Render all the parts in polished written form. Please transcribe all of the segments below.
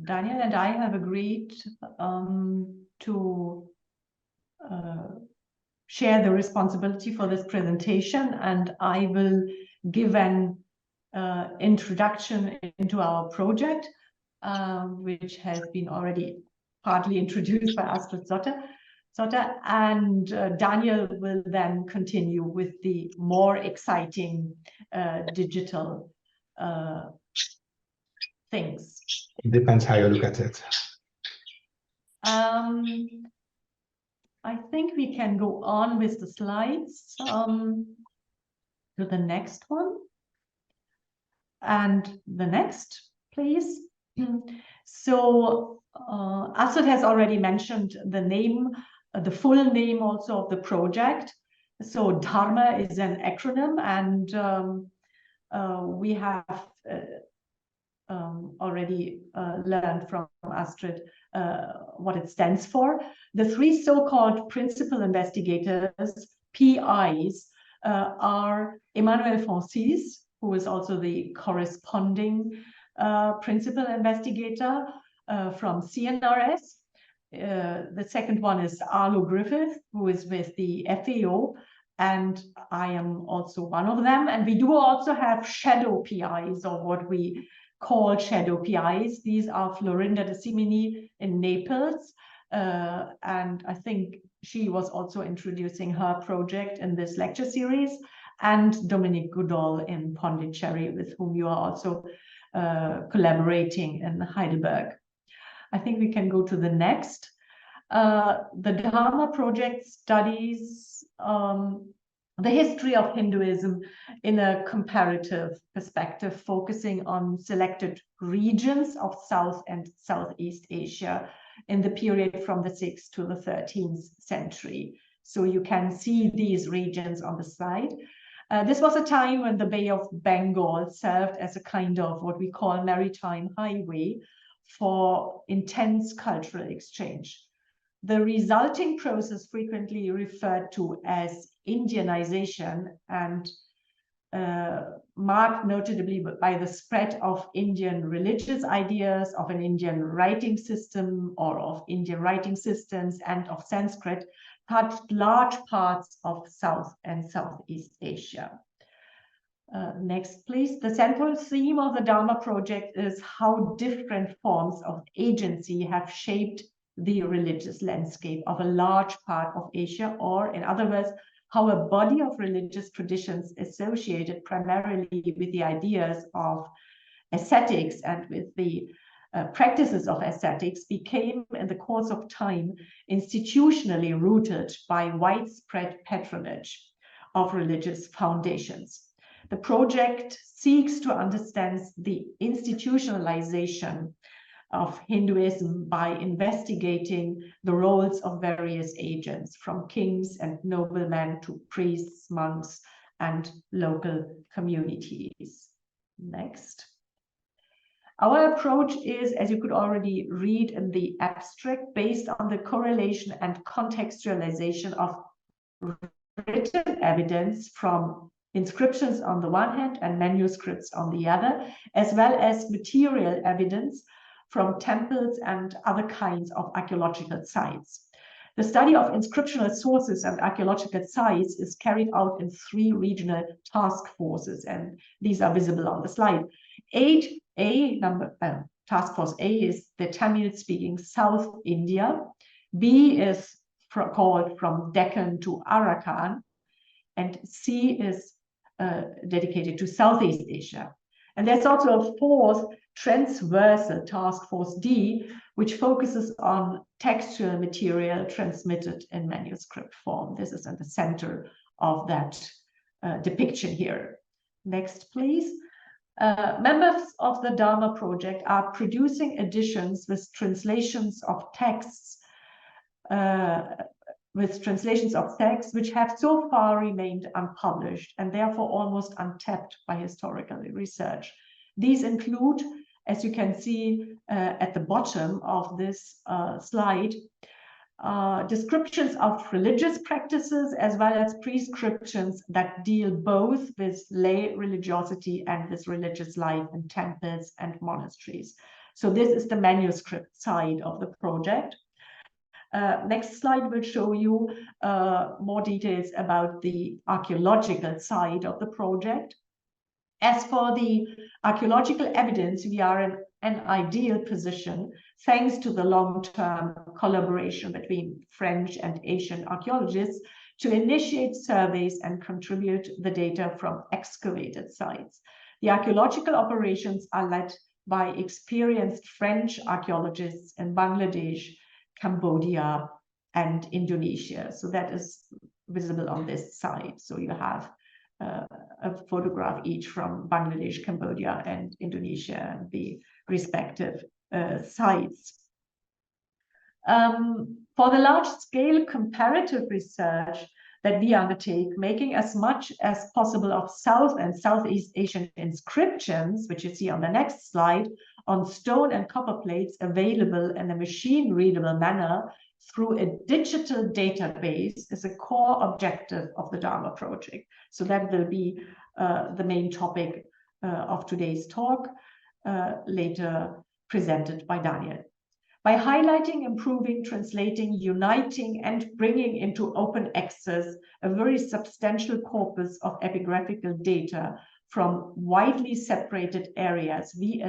Daniel and I have agreed to share the responsibility for this presentation, and I will give an introduction into our project, which has been already partly introduced by Astrid Sotter, and Daniel will then continue with the more exciting digital things. It depends how you look at it. I think we can go on with the slides to the next one. And the next, please. So Astrid has already mentioned the name, the full name also of the project. So Dharma is an acronym, and we have already learned from Astrid what it stands for. The three so-called principal investigators, PIs, are Emmanuel Francis, who is also the corresponding principal investigator from CNRS. The second one is Arlo Griffith, who is with the FAO, and I am also one of them. And we do also have shadow PIs, or what we call shadow PIs. These are Florinda de Simini in Naples, and I think she was also introducing her project in this lecture series, and Dominique Goodall in Pondicherry, with whom you are also collaborating in Heidelberg. I think we can go to the next. The Dharma project studies the history of Hinduism in a comparative perspective, focusing on selected regions of South and Southeast Asia in the period from the 6th to the 13th century. So you can see these regions on the slide. This was a time when the Bay of Bengal served as a kind of what we call maritime highway for intense cultural exchange. The resulting process, frequently referred to as Indianization, and marked notably by the spread of Indian religious ideas, of an Indian writing system, or of Indian writing systems, and of Sanskrit, touched large parts of South and Southeast Asia. Next, please. The central theme of the Dharma project is how different forms of agency have shaped the religious landscape of a large part of Asia, or in other words, how a body of religious traditions associated primarily with the ideas of ascetics and with the practices of ascetics became, in the course of time, institutionally rooted by widespread patronage of religious foundations. The project seeks to understand the institutionalization of Hinduism by investigating the roles of various agents, from kings and noblemen to priests, monks, and local communities. Next. Our approach is, as you could already read in the abstract, based on the correlation and contextualization of written evidence from inscriptions on the one hand and manuscripts on the other, as well as material evidence from temples and other kinds of archaeological sites. The study of inscriptional sources and archaeological sites is carried out in 3 regional task forces, and these are visible on the slide. Task Force A is the Tamil-speaking South India. B is called from Deccan to Arakan, and C is dedicated to Southeast Asia. And there's also a 4th transversal Task Force D, which focuses on textual material transmitted in manuscript form. This is at the center of that depiction here. Next, please. Members of the Dharma project are producing editions with translations of texts which have so far remained unpublished and therefore almost untapped by historical research. These include, as you can see at the bottom of this slide, descriptions of religious practices as well as prescriptions that deal both with lay religiosity and with religious life in temples and monasteries. So this is the manuscript side of the project. Next slide will show you more details about the archaeological side of the project. As for the archaeological evidence, we are in an ideal position thanks to the long-term collaboration between French and Asian archaeologists to initiate surveys and contribute the data from excavated sites. The archaeological operations are led by experienced French archaeologists in Bangladesh, Cambodia, and Indonesia. So that is visible on this side. So you have a photograph each from Bangladesh, Cambodia, and Indonesia, and the respective sites. For the large-scale comparative research that we undertake, making as much as possible of South and Southeast Asian inscriptions, which you see on the next slide, on stone and copper plates available in a machine-readable manner through a digital database is a core objective of the Dharma project. So that will be the main topic of today's talk, later presented by Daniel. By highlighting, improving, translating, uniting, and bringing into open access a very substantial corpus of epigraphical data from widely separated areas, we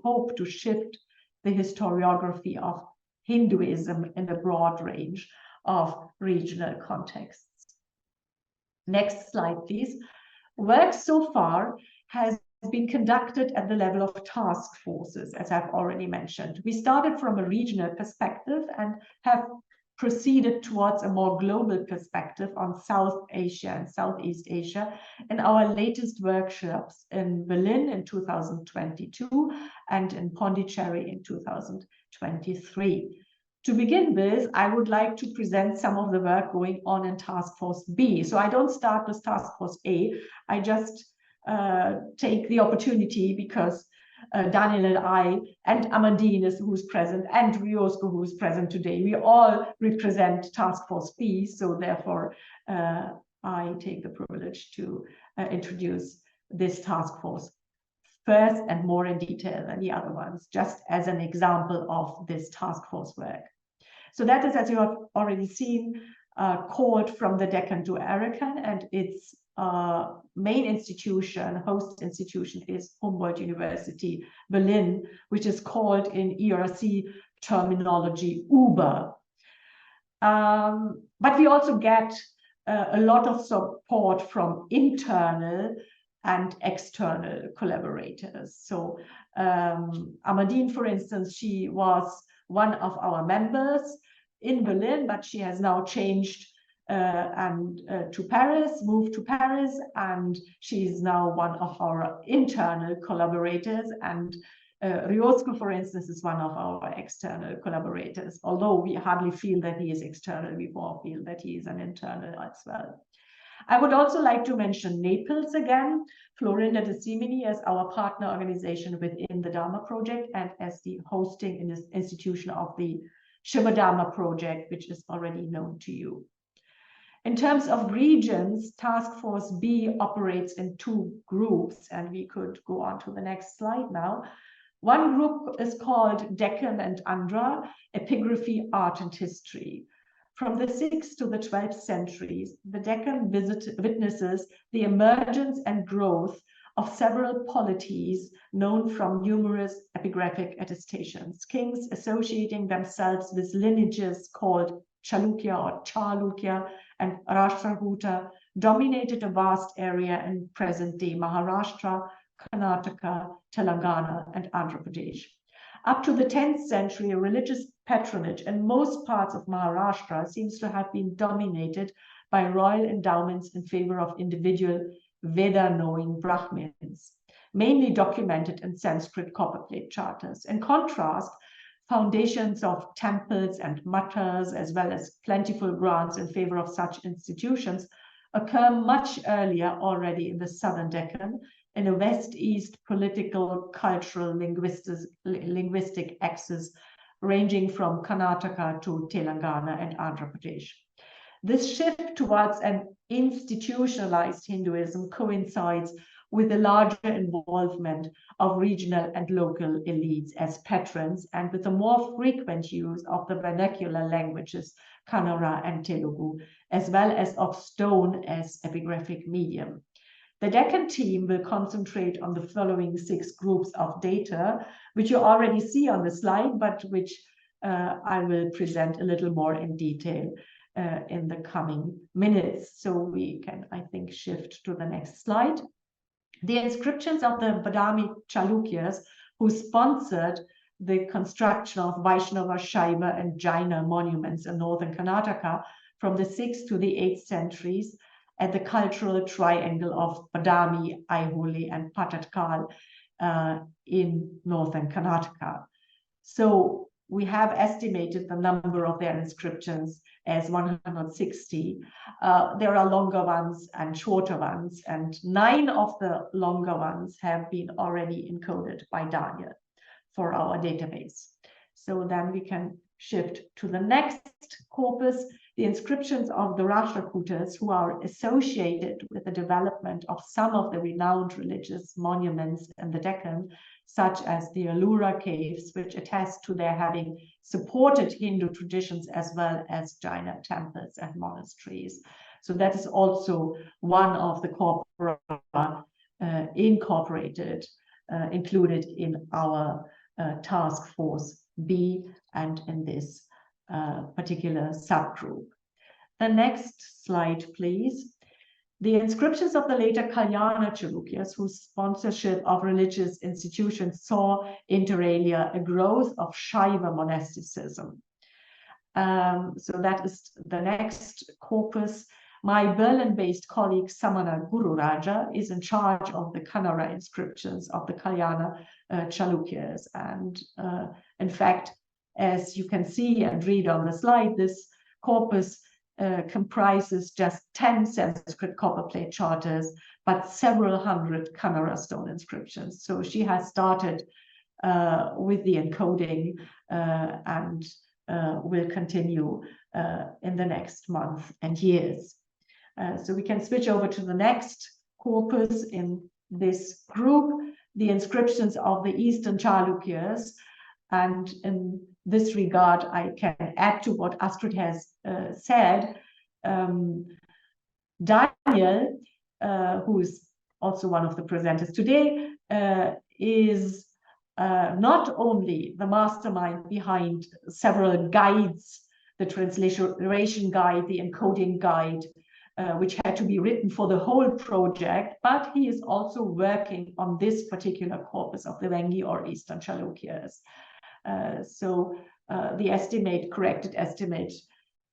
hope to shift the historiography of Hinduism in a broad range of regional contexts. Next slide, please. Work so far has been conducted at the level of task forces, as I've already mentioned. We started from a regional perspective and have proceeded towards a more global perspective on South Asia and Southeast Asia in our latest workshops in Berlin in 2022 and in Pondicherry in 2023. To begin with, I would like to present some of the work going on in Task Force B. So I don't start with Task Force A. I just take the opportunity because Daniel and I and Amandine, who's present, and Ryosuke, who's present today, we all represent Task Force B. So therefore, I take the privilege to introduce this task force first and more in detail than the other ones, just as an example of this task force work. So that is, as you have already seen, called From the Deccan to Arakan, and its main institution, host institution, is Humboldt University, Berlin, which is called in ERC terminology UBA. But we also get a lot of support from internal and external collaborators. So Amandine, for instance, she was one of our members in Berlin, but she has now changed to Paris, moved to Paris, and she's now one of our internal collaborators. And Ryosuke, for instance, is one of our external collaborators. Although we hardly feel that he is external, we more feel that he is an internal as well. I would also like to mention Naples again, Florinda de Simini as our partner organization within the Dharma project and as the hosting institution of the Shiva Dharma project, which is already known to you. In terms of regions, Task Force B operates in two groups, and we could go on to the next slide now. One group is called Deccan and Andhra, Epigraphy, Art and History. From the 6th to the 12th centuries, the Deccan witnesses the emergence and growth of several polities known from numerous epigraphic attestations, kings associating themselves with lineages called Chalukya or Chalukya and Rashtrakuta dominated a vast area in present-day Maharashtra, Karnataka, Telangana, and Andhra Pradesh. Up to the 10th century, religious patronage in most parts of Maharashtra seems to have been dominated by royal endowments in favor of individual Veda-knowing Brahmins, mainly documented in Sanskrit copperplate charters. In contrast, foundations of temples and mattas, as well as plentiful grants in favor of such institutions, occur much earlier already in the southern Deccan, in a west-east political, cultural, linguistic axis ranging from Karnataka to Telangana and Andhra Pradesh. This shift towards an institutionalized Hinduism coincides with a larger involvement of regional and local elites as patrons, and with a more frequent use of the vernacular languages, Kannada and Telugu, as well as of stone as epigraphic medium. The Deccan team will concentrate on the following 6 groups of data, which you already see on the slide, but which I will present a little more in detail in the coming minutes. So we can, I think, shift to the next slide. The inscriptions of the Badami Chalukyas, who sponsored the construction of Vaishnava, Shaiva, and Jaina monuments in northern Karnataka from the 6th to the 8th centuries, at the cultural triangle of Badami, Aihole, and Patatkal in northern Karnataka. So we have estimated the number of their inscriptions as 160. There are longer ones and shorter ones, and 9 of the longer ones have been already encoded by Daniel for our database. So then we can shift to the next corpus, the inscriptions of the Rashtrakutas, who are associated with the development of some of the renowned religious monuments in the Deccan, such as the Ellora caves, which attest to their having supported Hindu traditions as well as Jaina temples and monasteries. So that is also one of the corpora included in our task force B and in this particular subgroup. The next slide, please. The inscriptions of the later Kalyana Chalukyas, whose sponsorship of religious institutions saw inter alia a growth of Shaiva monasticism. So that is the next corpus. My Berlin-based colleague Samana Gururaja is in charge of the Kannada inscriptions of the Kalyana Chalukyas. And in fact, as you can see and read on the slide, this corpus comprises just 10 Sanskrit copperplate charters, but several hundred Kannada stone inscriptions. So she has started with the encoding and will continue in the next month and years. So we can switch over to the next corpus in this group, the inscriptions of the Eastern Chalukyas. And in this regard, I can add to what Astrid has said. Daniel, who is also one of the presenters today, is not only the mastermind behind several guides, the transliteration guide, the encoding guide, which had to be written for the whole project, but he is also working on this particular corpus of the Vengi or Eastern Chalukyas. So the corrected estimate,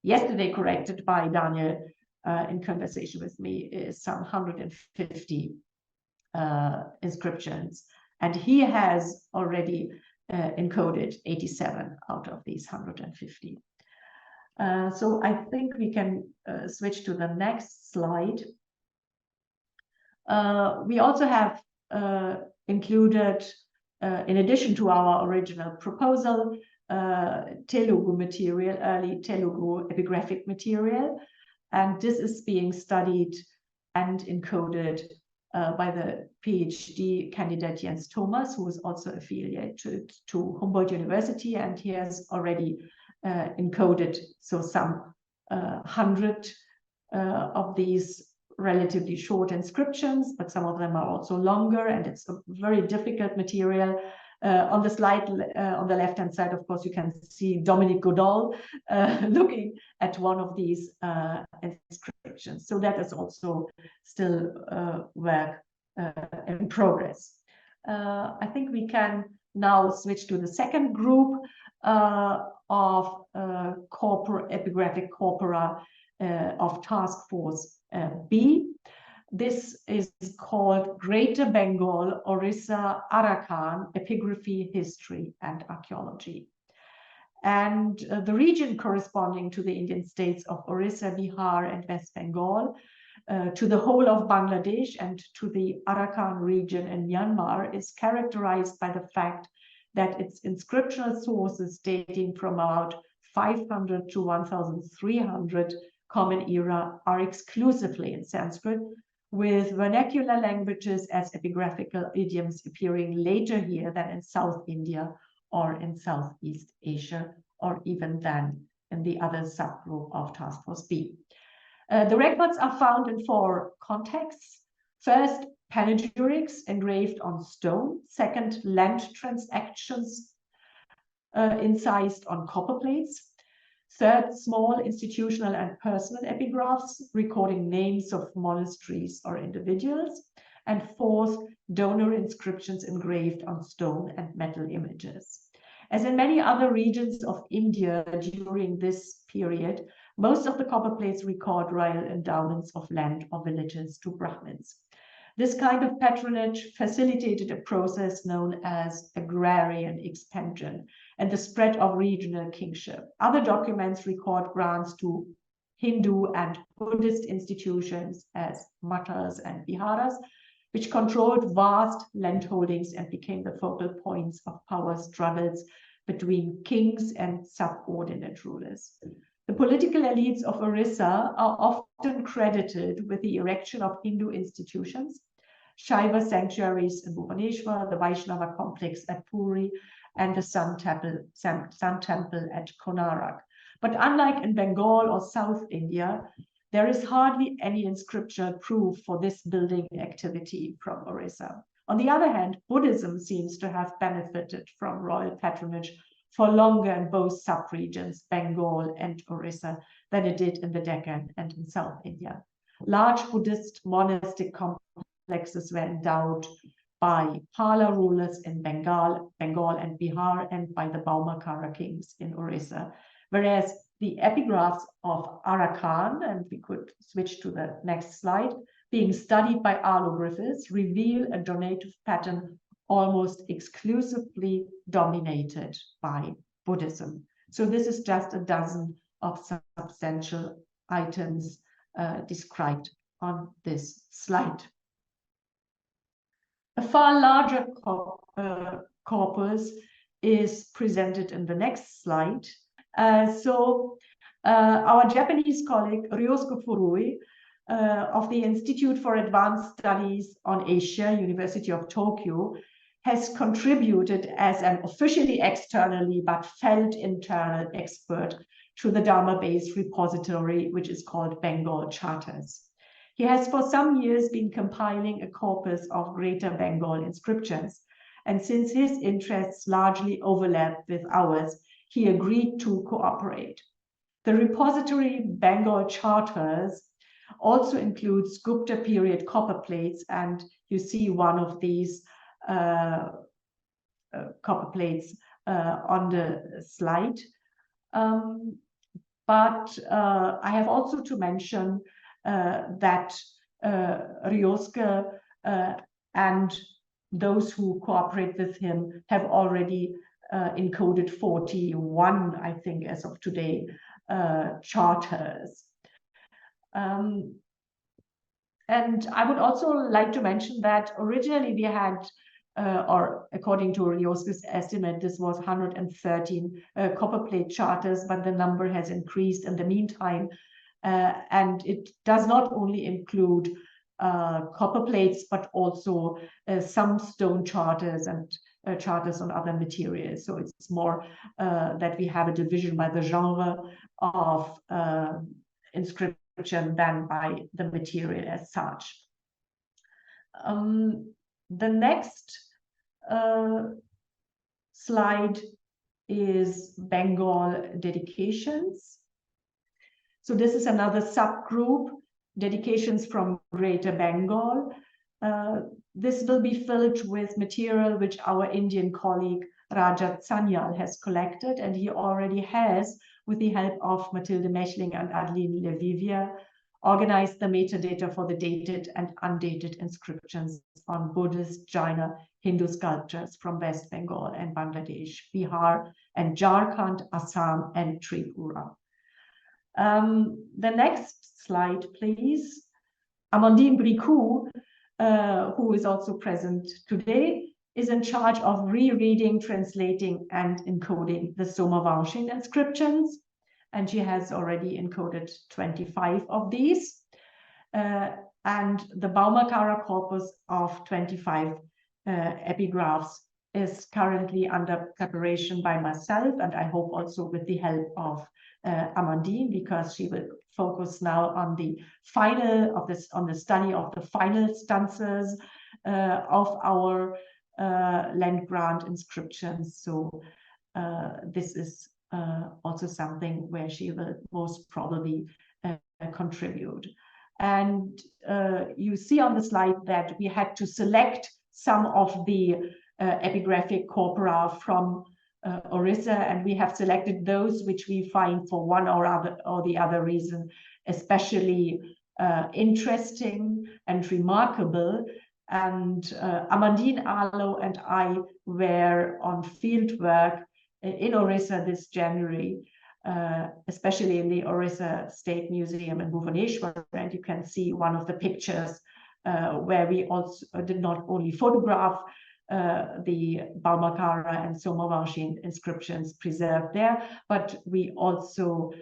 yesterday corrected by Daniel in conversation with me, is some 150 inscriptions. And he has already encoded 87 out of these 150. So I think we can switch to the next slide. We also have included, in addition to our original proposal, Telugu material, early Telugu epigraphic material. And this is being studied and encoded by the PhD candidate Jens Thomas, who is also affiliated to Humboldt University, and he has already encoded some 100 of these relatively short inscriptions, but some of them are also longer, and it's a very difficult material. On the slide on the left-hand side, of course, you can see Dominique Godol looking at one of these inscriptions. So that is also still work in progress. I think we can now switch to the second group of epigraphic corpora of Task Force B. This is called Greater Bengal, Orissa, Arakan, Epigraphy, History, and Archaeology. And the region corresponding to the Indian states of Orissa, Bihar, and West Bengal, to the whole of Bangladesh, and to the Arakan region in Myanmar is characterized by the fact that its inscriptional sources dating from about 500 to 1300 Common Era are exclusively in Sanskrit, with vernacular languages as epigraphical idioms appearing later here than in South India or in Southeast Asia, or even then in the other subgroup of Task Force B. The records are found in 4 contexts. First, panegyrics engraved on stone. Second, land transactions incised on copper plates. Third, small institutional and personal epigraphs recording names of monasteries or individuals. And fourth, donor inscriptions engraved on stone and metal images. As in many other regions of India during this period, most of the copper plates record royal endowments of land or villages to Brahmins. This kind of patronage facilitated a process known as agrarian expansion and the spread of regional kingship. Other documents record grants to Hindu and Buddhist institutions as mathas and viharas, which controlled vast landholdings and became the focal points of power struggles between kings and subordinate rulers. The political elites of Orissa are often credited with the erection of Hindu institutions, Shaiva sanctuaries in Bhubaneswar, the Vaishnava complex at Puri, and the Sun Temple at Konarak. But unlike in Bengal or South India, there is hardly any inscriptional proof for this building activity from Orissa. On the other hand, Buddhism seems to have benefited from royal patronage for longer in both sub-regions, Bengal and Orissa, than it did in the Deccan and in South India. Large Buddhist monastic complexes were endowed by Pala rulers in Bengal and Bihar, and by the Baumakara kings in Orissa, whereas the epigraphs of Arakan, and we could switch to the next slide, being studied by allographers, reveal a donative pattern almost exclusively dominated by Buddhism. So this is just a dozen of substantial items described on this slide. A far larger corpus is presented in the next slide. Our Japanese colleague Ryosuke Furui of the Institute for Advanced Studies on Asia, University of Tokyo, has contributed as an officially externally but felt internal expert to the Dharma-based repository, which is called Bengal Charters. He has for some years been compiling a corpus of Greater Bengal inscriptions, and since his interests largely overlap with ours, he agreed to cooperate. The repository Bengal Charters also includes Gupta period copper plates, and you see one of these copper plates on the slide. But I have also to mention that Ryosuke and those who cooperate with him have already encoded 41, I think, as of today, charters. And I would also like to mention that originally we had, or according to Ryosuke's estimate, this was 113 copperplate charters, but the number has increased in the meantime. And it does not only include copper plates, but also some stone charters and charters on other materials. So it's more that we have a division by the genre of inscription than by the material as such. The next slide is Bengal dedications. So this is another subgroup, dedications from Greater Bengal. This will be filled with material which our Indian colleague Rajat Sanyal has collected, and he already has, with the help of Mathilde Mechling and Adeline Levivia, organized the metadata for the dated and undated inscriptions on Buddhist, Jaina, Hindu sculptures from West Bengal and Bangladesh, Bihar and Jharkhand, Assam and Tripura. The next slide, please. Amandine Bricou, who is also present today, is in charge of rereading, translating, and encoding the Somavanshin inscriptions, and she has already encoded 25 of these. And the Baumakara corpus of 25 epigraphs is currently under preparation by myself, and I hope also with the help of Amandine, because she will focus now on the final of this, on the study of the final stanzas of our land grant inscriptions. So this is also something where she will most probably contribute. And you see on the slide that we had to select some of the epigraphic corpora from Orissa, and we have selected those which we find for one or the other reason especially interesting and remarkable. And Amandine Arlo and I were on field work in Orissa this January, especially in the Orissa State Museum in Bhubaneswar, and you can see one of the pictures where we also did not only photograph the Baumakara and Somavamshi inscriptions preserved there, but we also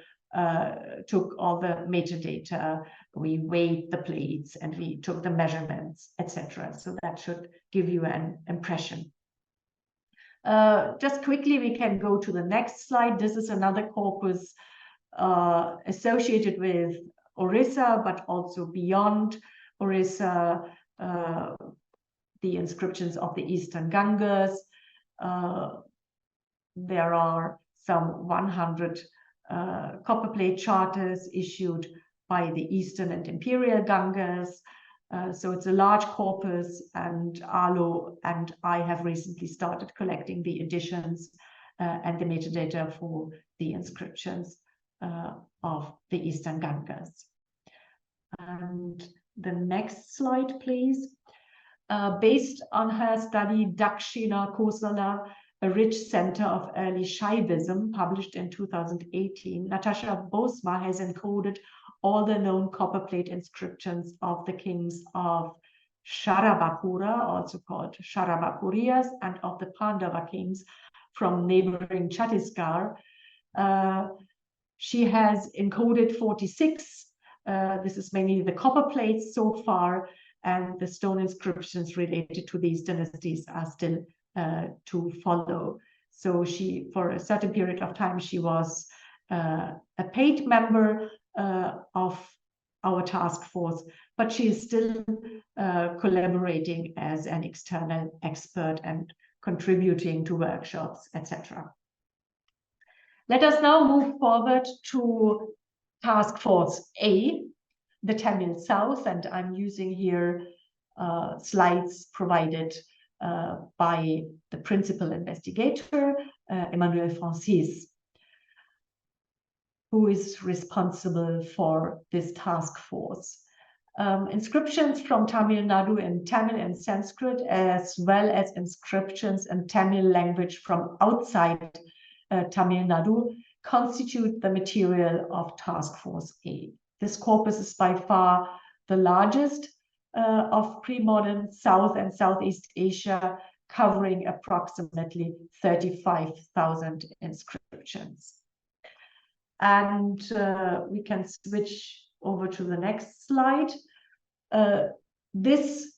took all the metadata, we weighed the plates, and we took the measurements, etc. So that should give you an impression. Just quickly, we can go to the next slide. This is another corpus associated with Orissa, but also beyond Orissa, the inscriptions of the Eastern Ganges. There are some 100 copperplate charters issued by the Eastern and Imperial Ganges. So it's a large corpus, and Arlo and I have recently started collecting the editions and the metadata for the inscriptions of the Eastern Ganges. And the next slide, please. Based on her study, Dakshina Kosala, a rich center of early Shaivism, published in 2018, Natasha Bosma has encoded all the known copperplate inscriptions of the kings of Sharabapura, also called Sharabapurias, and of the Pandava kings from neighboring Chhattisgarh. She has encoded 46. This is mainly the copper plates so far, and the stone inscriptions related to these dynasties are still to follow. So she, for a certain period of time, she was a paid member of our task force, but she is still collaborating as an external expert and contributing to workshops, etc. Let us now move forward to Task Force A, the Tamil South, and I'm using here slides provided by the principal investigator, Emmanuel Francis, who is responsible for this task force. Inscriptions from Tamil Nadu in Tamil and Sanskrit, as well as inscriptions in Tamil language from outside Tamil Nadu, constitute the material of Task Force A. This corpus is by far the largest of pre-modern South and Southeast Asia, covering approximately 35,000 inscriptions. And we can switch over to the next slide. This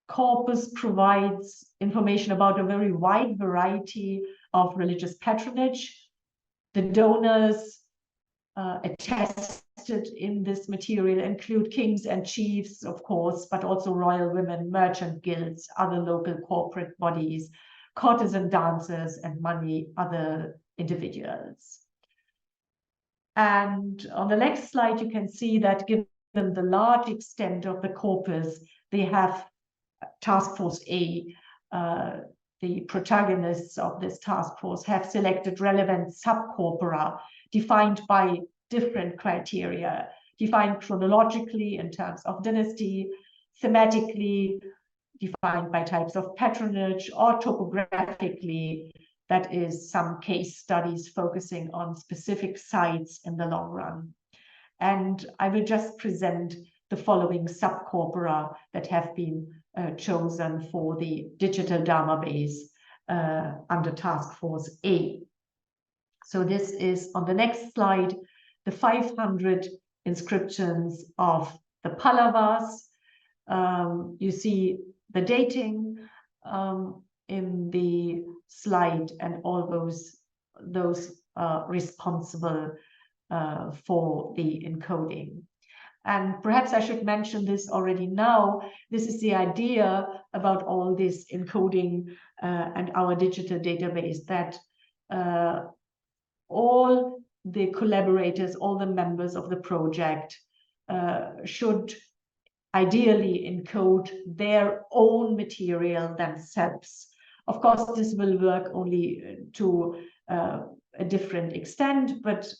corpus provides information about a very wide variety of religious patronage. The donors attested in this material include kings and chiefs, of course, but also royal women, merchant guilds, other local corporate bodies, courtesan dancers, and many other individuals. And on the next slide, you can see that given the large extent of the corpus, they have Task Force A, the protagonists of this task force have selected relevant subcorpora defined by different criteria, defined chronologically in terms of dynasty, thematically defined by types of patronage, or topographically, that is, some case studies focusing on specific sites in the long run. And I will just present the following subcorpora that have been chosen for the digital Dharma base under Task Force A. So this is on the next slide, the 500 inscriptions of the Pallavas. You see the dating in the slide, and all those responsible for the encoding. And perhaps I should mention this already now. This is the idea about all this encoding and our digital database, that all the collaborators, all the members of the project should ideally encode their own material themselves. Of course, this will work only to a different extent, but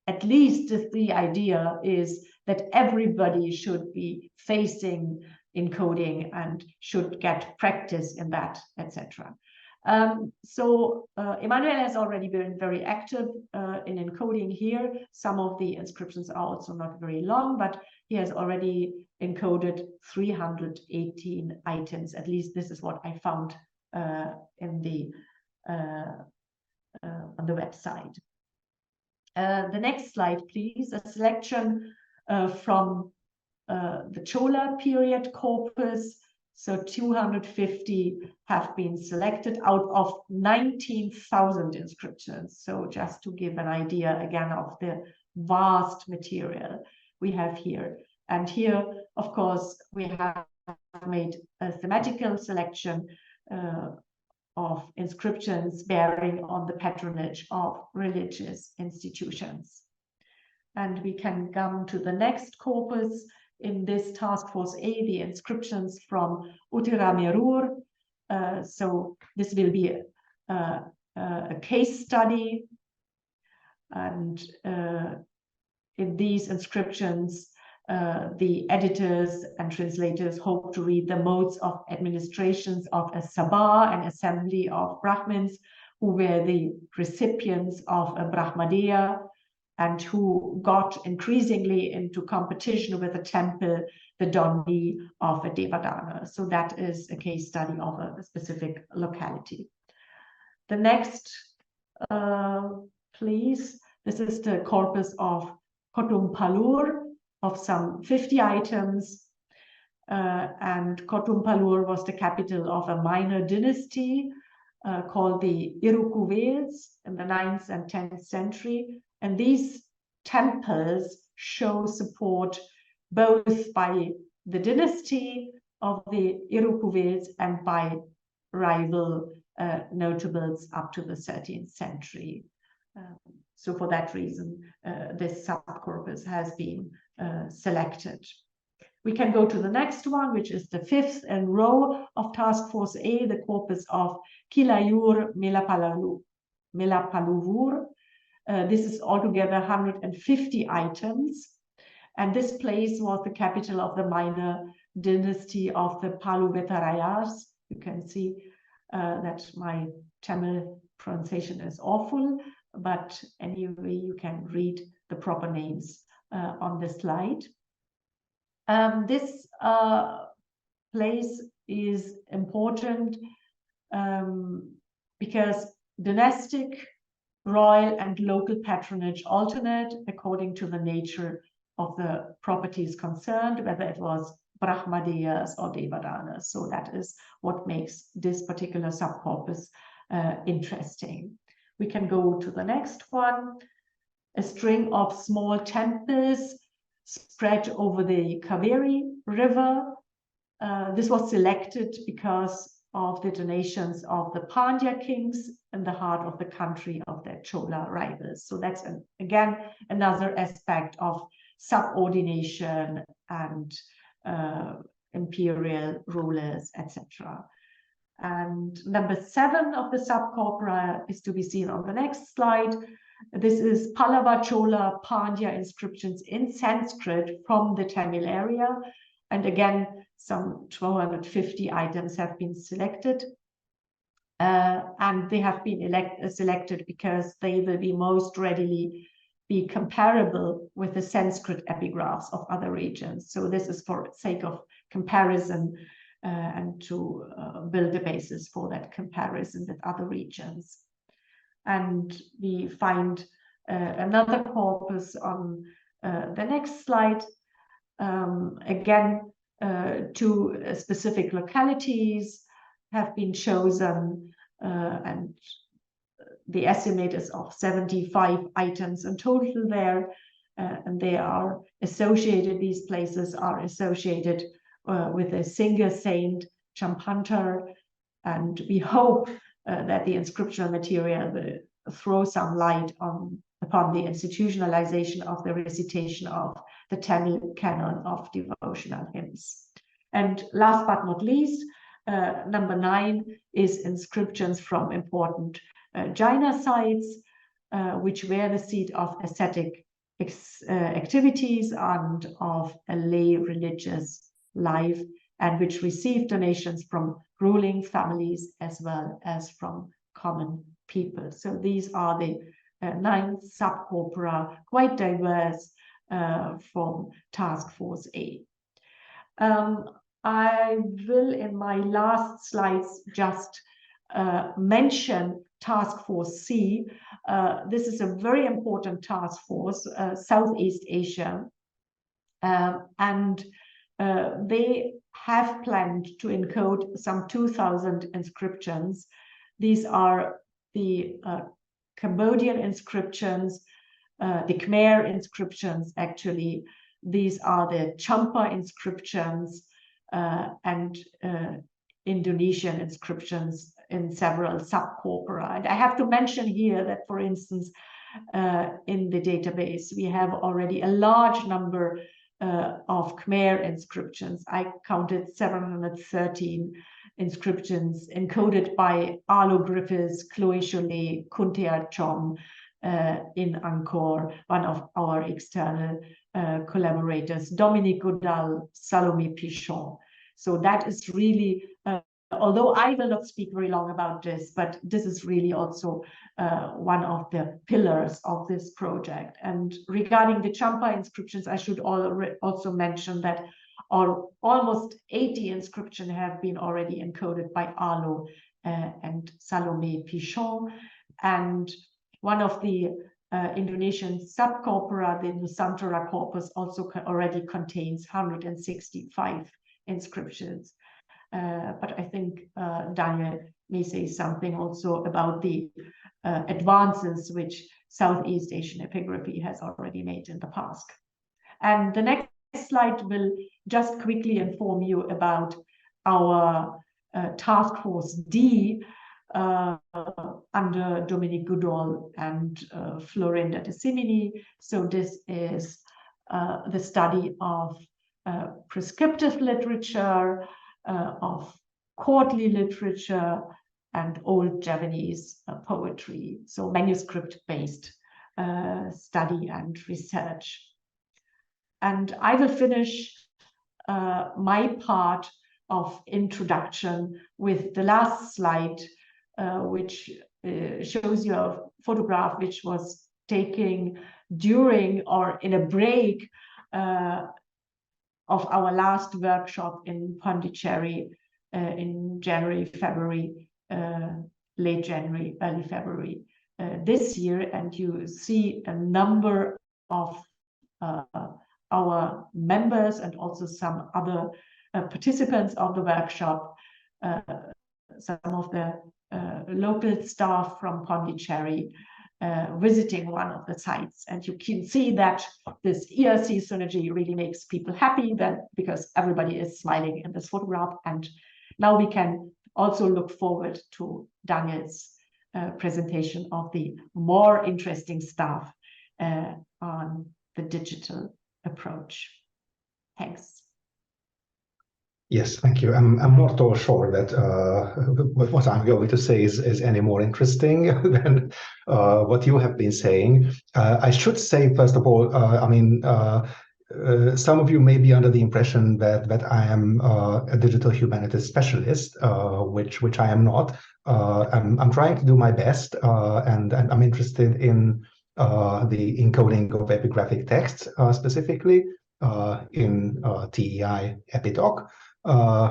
at least the idea is that everybody should be facing encoding and should get practice in that, etc. So Emmanuel has already been very active in encoding here. Some of the inscriptions are also not very long, but he has already encoded 318 items. At least this is what I found in the on the website. The next slide, please. A selection from the Chola period corpus. So 250 have been selected out of 19,000 inscriptions. So just to give an idea again of the vast material we have here. And here, of course, we have made a thematical selection of inscriptions bearing on the patronage of religious institutions. And we can come to the next corpus in this task force A, the inscriptions from Utiramerur. So this will be a case study. And in these inscriptions, the editors and translators hope to read the modes of administrations of a sabha, an assembly of Brahmins who were the recipients of a Brahmadeya and who got increasingly into competition with the temple, the Doni of a Devadana. So that is a case study of a specific locality. The next, please. This is the corpus of Kotum Palur, of some 50 items. And Kotum Palur was the capital of a minor dynasty called the Irukuvales in the 9th and 10th century. And these temples show support both by the dynasty of the Irukuvales and by rival notables up to the 13th century. So for that reason, this subcorpus has been selected. We can go to the next one, which is the 5th in row of Task Force A, the corpus of Kilayur Melapaluvur. This is altogether 150 items. And this place was the capital of the minor dynasty of the Paluvetarayars. You can see that my Tamil pronunciation is awful, but anyway, you can read the proper names on the slide. This place is important because dynastic, royal, and local patronage alternate according to the nature of the properties concerned, whether it was Brahmadeyas or Devadanas. So that is what makes this particular subcorpus interesting. We can go to the next one. A string of small temples spread over the Kaveri River. This was selected because of the donations of the Pandya kings in the heart of the country of their Chola rivals. So that's, again, another aspect of subordination and imperial rulers, etc. And number 7 of the subcorpora is to be seen on the next slide. This is Pallava, Chola, Pandya inscriptions in Sanskrit from the Tamil area. And again, some 250 items have been selected. And they have been selected because they will be most readily be comparable with the Sanskrit epigraphs of other regions. So this is for sake of comparison and to build a basis for that comparison with other regions. And we find another corpus on the next slide. Again, two specific localities have been chosen, and the estimate is of 75 items in total there, and they are associated, these places are associated with a single saint, Champanta, and we hope that the inscriptional material will throw some light upon the institutionalization of the recitation of the Tamil canon of devotional hymns. And last but not least, number 9 is inscriptions from important Jaina sites, which were the seat of ascetic activities and of a lay religious life, and which received donations from ruling families as well as from common people. So these are the 9 subcorpora, quite diverse, from Task Force A. I will, in my last slides, just mention Task Force C. This is a very important task force, Southeast Asia, and they have planned to encode some 2,000 inscriptions. These are the Cambodian inscriptions, the Khmer inscriptions, actually. These are the Champa inscriptions, and Indonesian inscriptions in several subcorpora. And I have to mention here that, for instance, in the database, we have already a large number of Khmer inscriptions. I counted 713 inscriptions encoded by Arlo Griffiths, Chloe Cholet, Kuntea Chom in Angkor, one of our external collaborators, Dominique Godal, Salome Pichon. So that is really, although I will not speak very long about this, but this is really also one of the pillars of this project. And regarding the Champa inscriptions, I should also mention that almost 80 inscriptions have been already encoded by Arlo and Salome Pichon. And one of the Indonesian subcorpora, the Nusantara corpus, also already contains 165 inscriptions. But I think Daniel may say something also about the advances which Southeast Asian epigraphy has already made in the past. And the next slide will just quickly inform you about our Task Force D under Dominique Goudol and Florinda de Simini. So this is the study of prescriptive literature, of courtly literature, and old Javanese poetry. So manuscript-based study and research. And I will finish my part of introduction with the last slide, which shows you a photograph which was taken during or in a break of our last workshop in Pondicherry in January, February, late January, early February this year. And you see a number of our members and also some other participants of the workshop, some of the local staff from Pondicherry visiting one of the sites. And you can see that this ERC Synergy really makes people happy, because everybody is smiling in this photograph. And now we can also look forward to Daniel's presentation of the more interesting stuff on the digital approach. Thanks. Yes, thank you. I'm not all sure that what I'm going to say is any more interesting than what you have been saying. I should say, first of all, I mean, some of you may be under the impression that I am a digital humanities specialist, which I am not. I'm trying to do my best, and I'm interested in the encoding of epigraphic texts, specifically in TEI EpiDoc,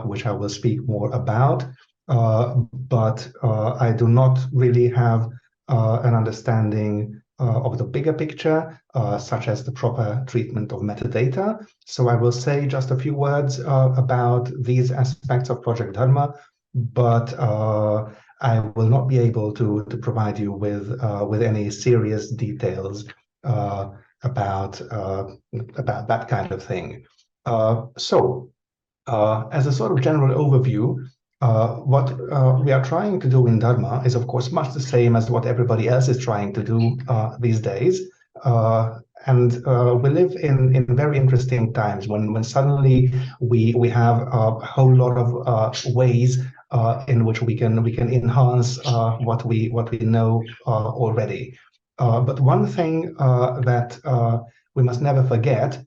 which I will speak more about. But I do not really have an understanding of the bigger picture, such as the proper treatment of metadata. So I will say just a few words about these aspects of Project Dharma, but I will not be able to provide you with any serious details about that kind of thing. As a sort of general overview, what we are trying to do in Dharma is, of course, much the same as what everybody else is trying to do these days. And we live in very interesting times when suddenly we have a whole lot of ways in which we can enhance what we know already. But one thing that we must never forget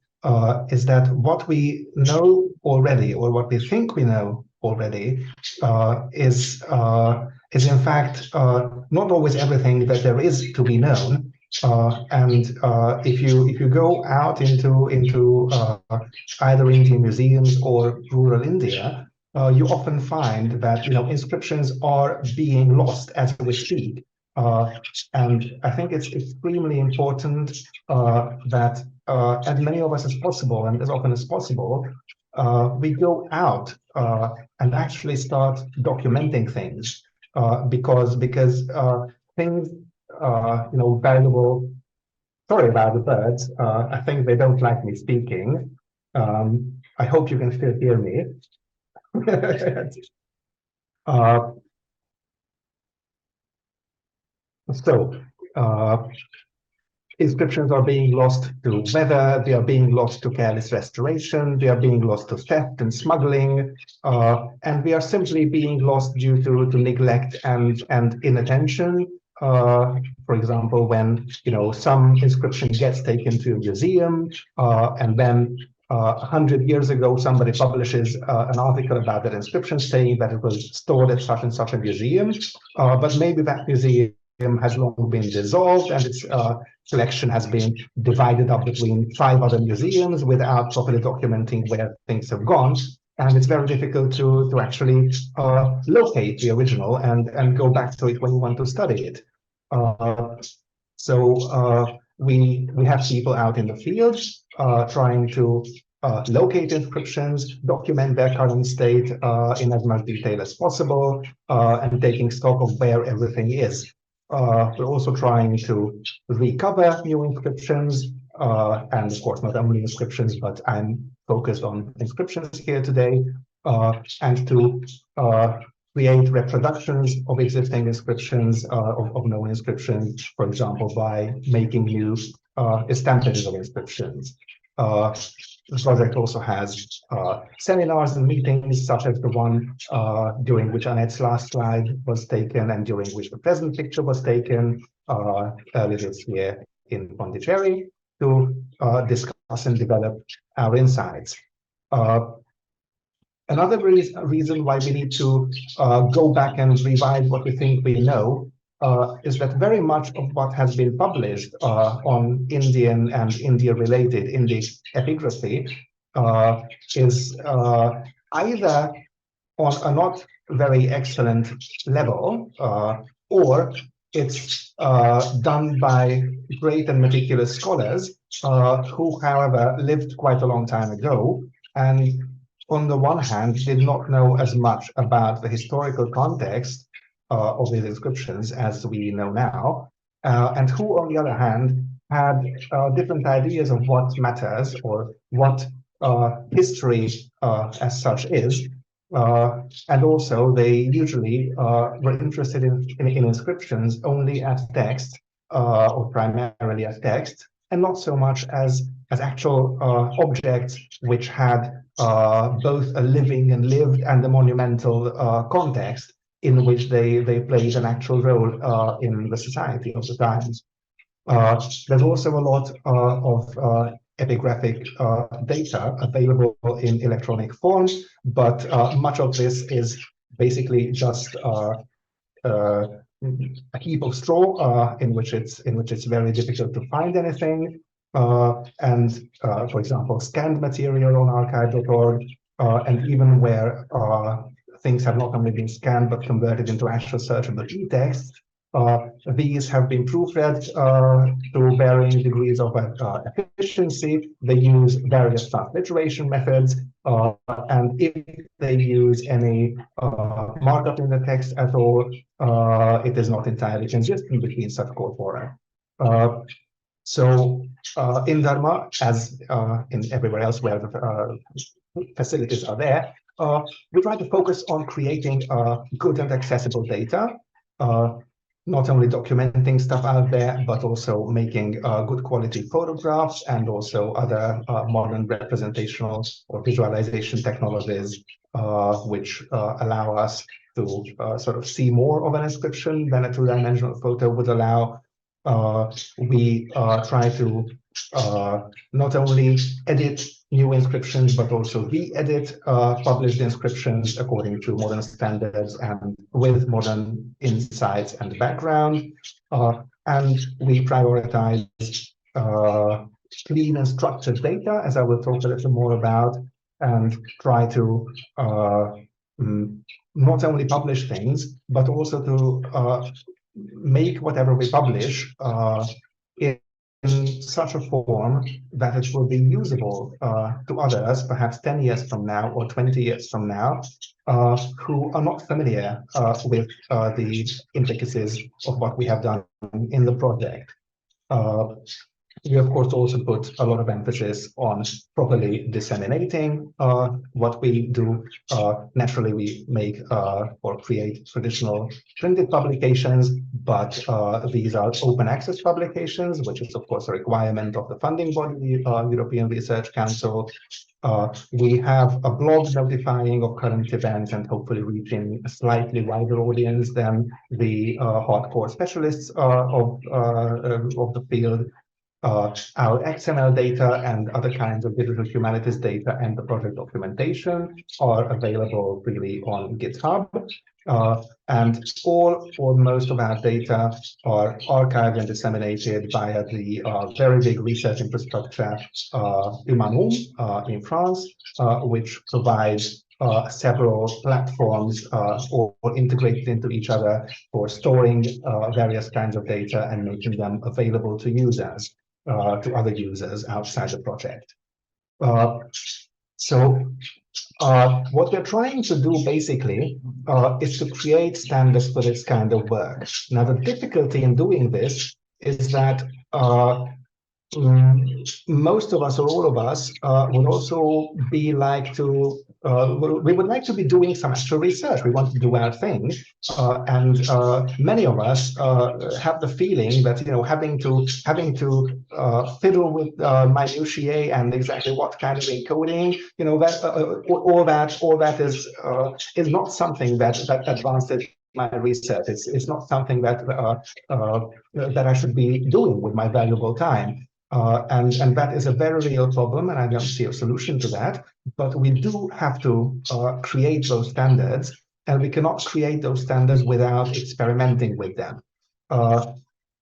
is that what we know already, or what we think we know already, is in fact not always everything that there is to be known. If you go out into either Indian museums or rural India, you often find that inscriptions are being lost as we speak. And I think it's extremely important that as many of us as possible, and as often as possible, we go out and actually start documenting things, because things, valuable. Sorry about the birds. I think they don't like me speaking. I hope you can still hear me. Inscriptions are being lost to weather, they are being lost to careless restoration, they are being lost to theft and smuggling, and we are simply being lost due to neglect and inattention. For example, when some inscription gets taken to a museum, and then 100 years ago somebody publishes an article about that inscription saying that it was stored at such and such a museum, but maybe that museum has long been dissolved and its collection has been divided up between 5 other museums without properly documenting where things have gone. And it's very difficult to actually locate the original and go back to it when you want to study it. We have people out in the field trying to locate inscriptions, document their current state in as much detail as possible, and taking stock of where everything is. We're also trying to recover new inscriptions, and of course not only inscriptions, but I'm focused on inscriptions here today, and to create reproductions of existing inscriptions, of known inscriptions, for example, by making new estampages of inscriptions. The project also has seminars and meetings, such as the one during which Annette's last slide was taken and during which the present picture was taken earlier this year in Pondicherry, to discuss and develop our insights. Another reason why we need to go back and revise what we think we know is that very much of what has been published on Indian and India-related Indic epigraphy is either on a not very excellent level, or it's done by great and meticulous scholars who, however, lived quite a long time ago, and on the one hand did not know as much about the historical context of these inscriptions as we know now, and who, on the other hand, had different ideas of what matters or what history as such is. And also, they usually were interested in inscriptions only as text, or primarily as text, and not so much as actual objects which had both a living and lived and a monumental context in which they played an actual role in the society of the times. There's also a lot of epigraphic data available in electronic form, but much of this is basically just a heap of straw in which it's very difficult to find anything. For example, scanned material on archive.org, and even where things have not only been scanned but converted into actual searchable e-text, These have been proofread to varying degrees of efficiency. They use various transliteration methods, and if they use any markup in the text at all, it is not entirely consistent between such corpora. So in Dharma, as in everywhere else where the facilities are there, we try to focus on creating good and accessible data, not only documenting stuff out there, but also making good quality photographs and also other modern representational or visualization technologies, which allow us to sort of see more of an inscription than a two-dimensional photo would allow. We try to not only edit new inscriptions, but also re-edit published inscriptions according to modern standards and with modern insights and background. And we prioritize clean and structured data, as I will talk a little more about, and try to not only publish things, but also to make whatever we publish in such a form that it will be usable to others, perhaps 10 years from now or 20 years from now, who are not familiar with the intricacies of what we have done in the project. We, of course, also put a lot of emphasis on properly disseminating what we do. Naturally, we make or create traditional printed publications, but these are open access publications, which is, of course, a requirement of the funding body, the European Research Council. We have a blog notifying of current events and hopefully reaching a slightly wider audience than the hardcore specialists of the field. Our XML data and other kinds of digital humanities data and the project documentation are available freely on GitHub. And all or most of our data are archived and disseminated via the very big research infrastructure Humanum in France, which provides several platforms or integrated into each other for storing various kinds of data and making them available to users. To other users outside the project. So what we're trying to do basically is to create standards for this kind of work. Now, the difficulty in doing this is that most of us or all of us would also be like to we would like to be doing some actual research. We want to do our thing, and many of us have the feeling that having to fiddle with minutiae and exactly what kind of encoding, that all that is not something that advances my research. It's not something that that I should be doing with my valuable time. And that is a very real problem, and I don't see a solution to that. But we do have to create those standards, and we cannot create those standards without experimenting with them.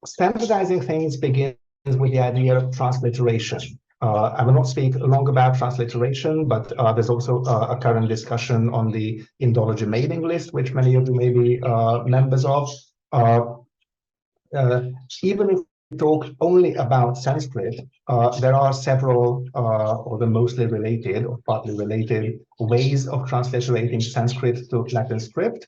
Standardizing things begins with the idea of transliteration. I will not speak long about transliteration, but there's also a current discussion on the Indology mailing list, which many of you may be members of. Even if talk only about Sanskrit, there are several, or the mostly related or partly related ways of transliterating Sanskrit to Latin script.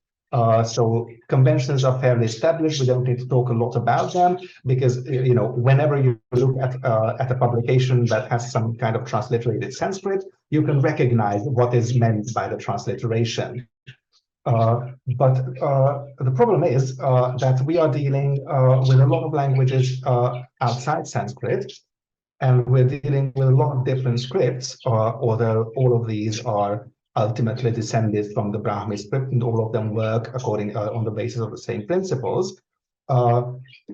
So conventions are fairly established. We don't need to talk a lot about them because whenever you look at a publication that has some kind of transliterated Sanskrit, you can recognize what is meant by the transliteration. But the problem is that we are dealing with a lot of languages outside Sanskrit, and we're dealing with a lot of different scripts, although all of these are ultimately descended from the Brahmi script, and all of them work according on the basis of the same principles.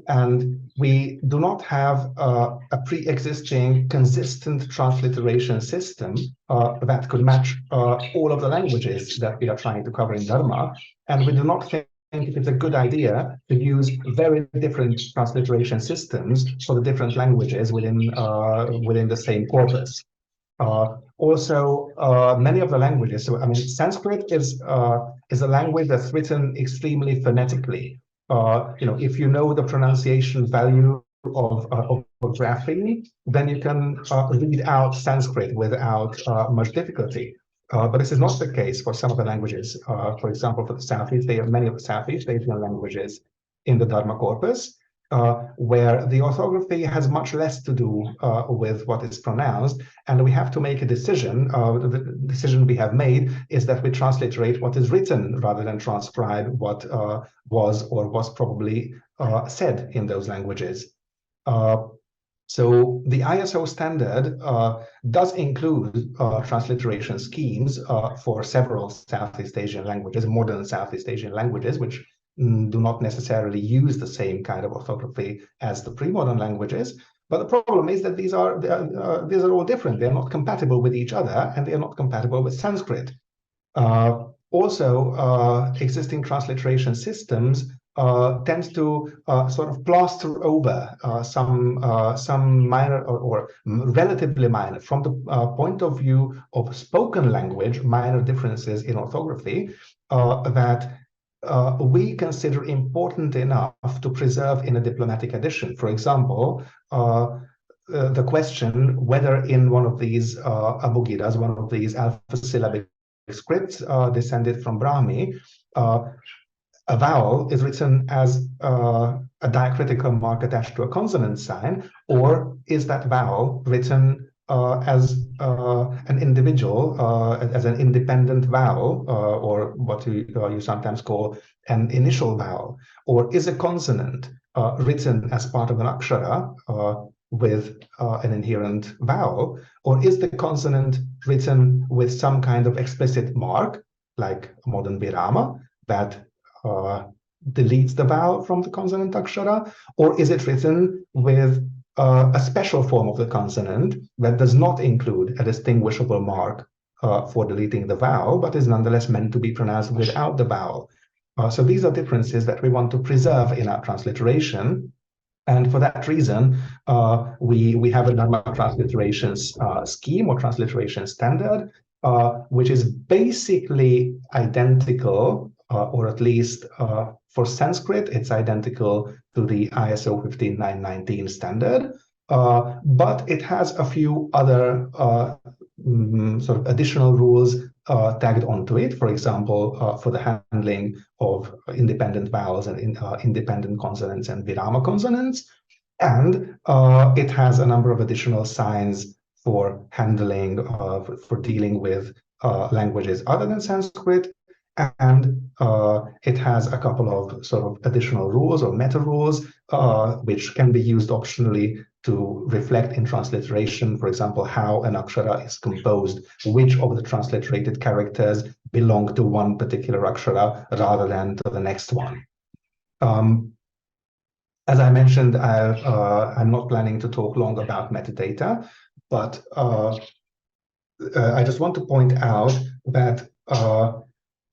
And we do not have a pre-existing consistent transliteration system that could match all of the languages that we are trying to cover in Dharma. And we do not think it is a good idea to use very different transliteration systems for the different languages within the same corpus. Also, many of the languages, so I mean, Sanskrit is a language that's written extremely phonetically. if you know the pronunciation value of graphy, then you can read out Sanskrit without much difficulty. But this is not the case for some of the languages. For example, for the many of the Southeast Asian languages in the Dharma corpus, where the orthography has much less to do with what is pronounced, and we have to make a decision. The decision we have made is that we transliterate what is written rather than transcribe what was or was probably said in those languages. So the ISO standard does include transliteration schemes for several Southeast Asian languages, modern Southeast Asian languages, which do not necessarily use the same kind of orthography as the pre-modern languages. But the problem is that these are all different. They're not compatible with each other, and they're not compatible with Sanskrit. Also, existing transliteration systems tend to sort of plaster over some minor or relatively minor, from the point of view of spoken language, minor differences in orthography that we consider important enough to preserve in a diplomatic edition. For example, the question whether in one of these Abughidas, one of these alpha-syllabic scripts descended from Brahmi, a vowel is written as a diacritical mark attached to a consonant sign, or is that vowel written as an individual, as an independent vowel, or what you sometimes call an initial vowel? Or is a consonant written as part of an akshara with an inherent vowel? Or is the consonant written with some kind of explicit mark, like a modern virama, that deletes the vowel from the consonant akshara? Or is it written with a special form of the consonant that does not include a distinguishable mark for deleting the vowel, but is nonetheless meant to be pronounced without the vowel? So these are differences that we want to preserve in our transliteration. And for that reason, we have a Dharma transliteration scheme or transliteration standard, which is basically identical, or at least for Sanskrit, it's identical to the ISO 15919 standard, but it has a few other sort of additional rules tagged onto it. For example, for the handling of independent vowels and independent consonants and virama consonants. And it has a number of additional signs for handling, for dealing with languages other than Sanskrit. And it has a couple of sort of additional rules or meta rules, which can be used optionally to reflect in transliteration, for example, how an akshara is composed, which of the transliterated characters belong to one particular akshara rather than to the next one. As I mentioned, I'm not planning to talk long about metadata, but I just want to point out that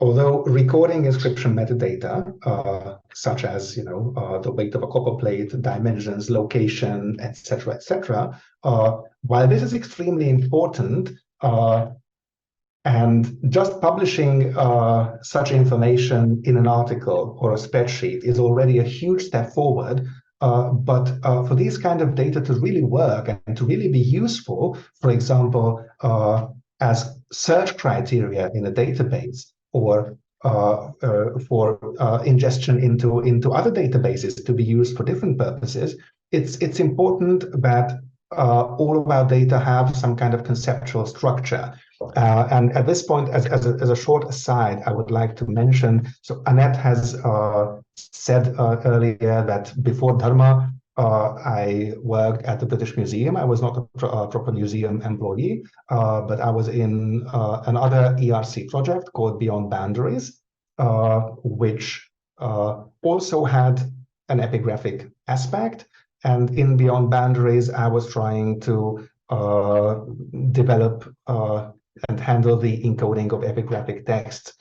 although recording inscription metadata, such as the weight of a copper plate, dimensions, location, etc., while this is extremely important, and just publishing such information in an article or a spreadsheet is already a huge step forward. But for these kind of data to really work and to really be useful, for example, as search criteria in a database, or for ingestion into other databases to be used for different purposes, it's important that all of our data have some kind of conceptual structure. And at this point, as a short aside, I would like to mention, so Annette has said earlier that before Dharma, I worked at the British Museum. I was not a proper museum employee, but I was in another ERC project called Beyond Boundaries, which also had an epigraphic aspect. And in Beyond Boundaries, I was trying to develop and handle the encoding of epigraphic texts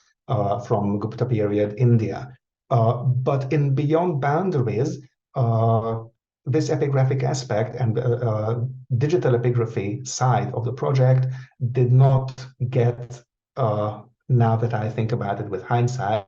from Gupta period India. But in Beyond Boundaries, this epigraphic aspect and digital epigraphy side of the project did not get now that I think about it with hindsight,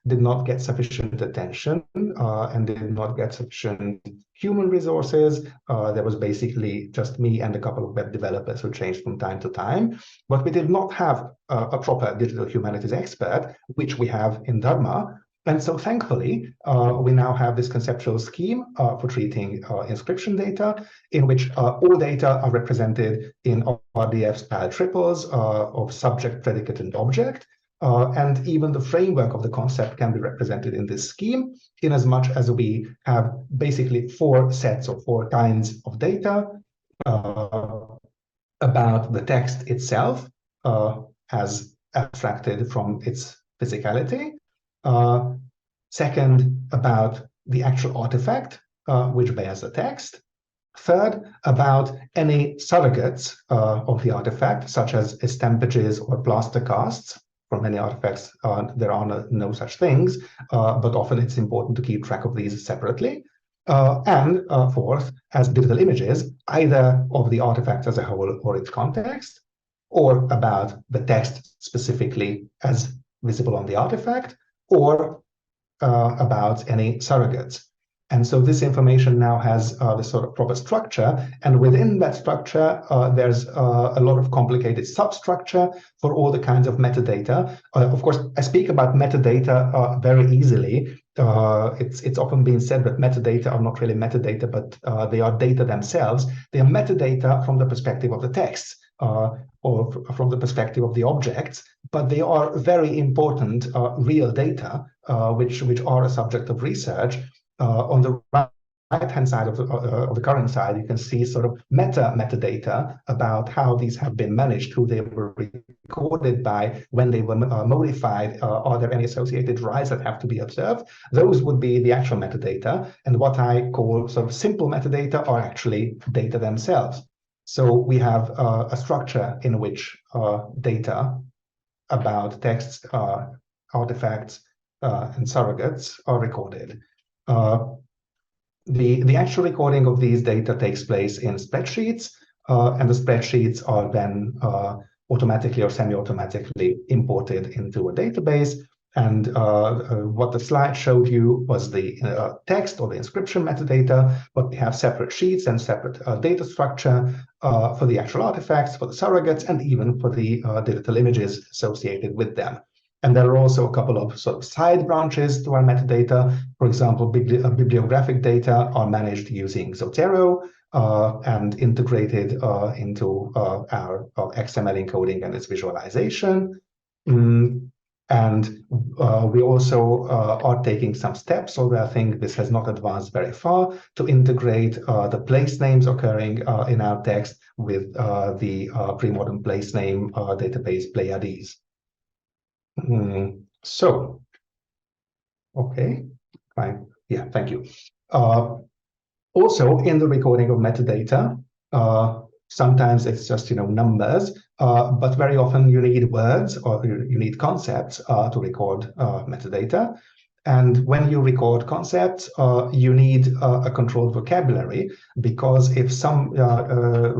did not get sufficient attention and did not get sufficient human resources. There was basically just me and a couple of web developers who changed from time to time. But we did not have a proper digital humanities expert, which we have in Dharma. And so thankfully, we now have this conceptual scheme for treating inscription data, in which all data are represented in RDF-style triples of subject, predicate, and object. And even the framework of the concept can be represented in this scheme, in as much as we have basically 4 sets or 4 kinds of data about the text itself as abstracted from its physicality. Second, about the actual artifact, which bears the text. Third, about any surrogates of the artifact, such as estampages or plaster casts. For many artifacts, there are no such things, but often it's important to keep track of these separately. And fourth, as digital images, either of the artifact as a whole or its context, or about the text specifically as visible on the artifact, or about any surrogates. And so this information now has this sort of proper structure, and within that structure, there's a lot of complicated substructure for all the kinds of metadata. Of course, I speak about metadata very easily. It's often been said that metadata are not really metadata, but they are data themselves. They are metadata from the perspective of the text, or from the perspective of the objects, but they are very important real data, which are a subject of research. On the right-hand side of the current side, you can see sort of metadata about how these have been managed, who they were recorded by, when they were modified, are there any associated rights that have to be observed. Those would be the actual metadata, and what I call sort of simple metadata are actually data themselves. So we have a structure in which data about texts, artifacts, and surrogates are recorded. The actual recording of these data takes place in spreadsheets, and the spreadsheets are then automatically or semi-automatically imported into a database. And what the slide showed you was the text or the inscription metadata, but we have separate sheets and separate data structure for the actual artifacts, for the surrogates, and even for the digital images associated with them. And there are also a couple of sort of side branches to our metadata. For example, bibliographic data are managed using Zotero and integrated into our XML encoding and its visualization. And we also are taking some steps, although I think this has not advanced very far, to integrate the place names occurring in our text with the premodern place name database Pleiades. So, okay, fine. Yeah, thank you. Also, in the recording of metadata, sometimes it's just, numbers, but very often you need words or you need concepts to record metadata. And when you record concepts, you need a controlled vocabulary, because if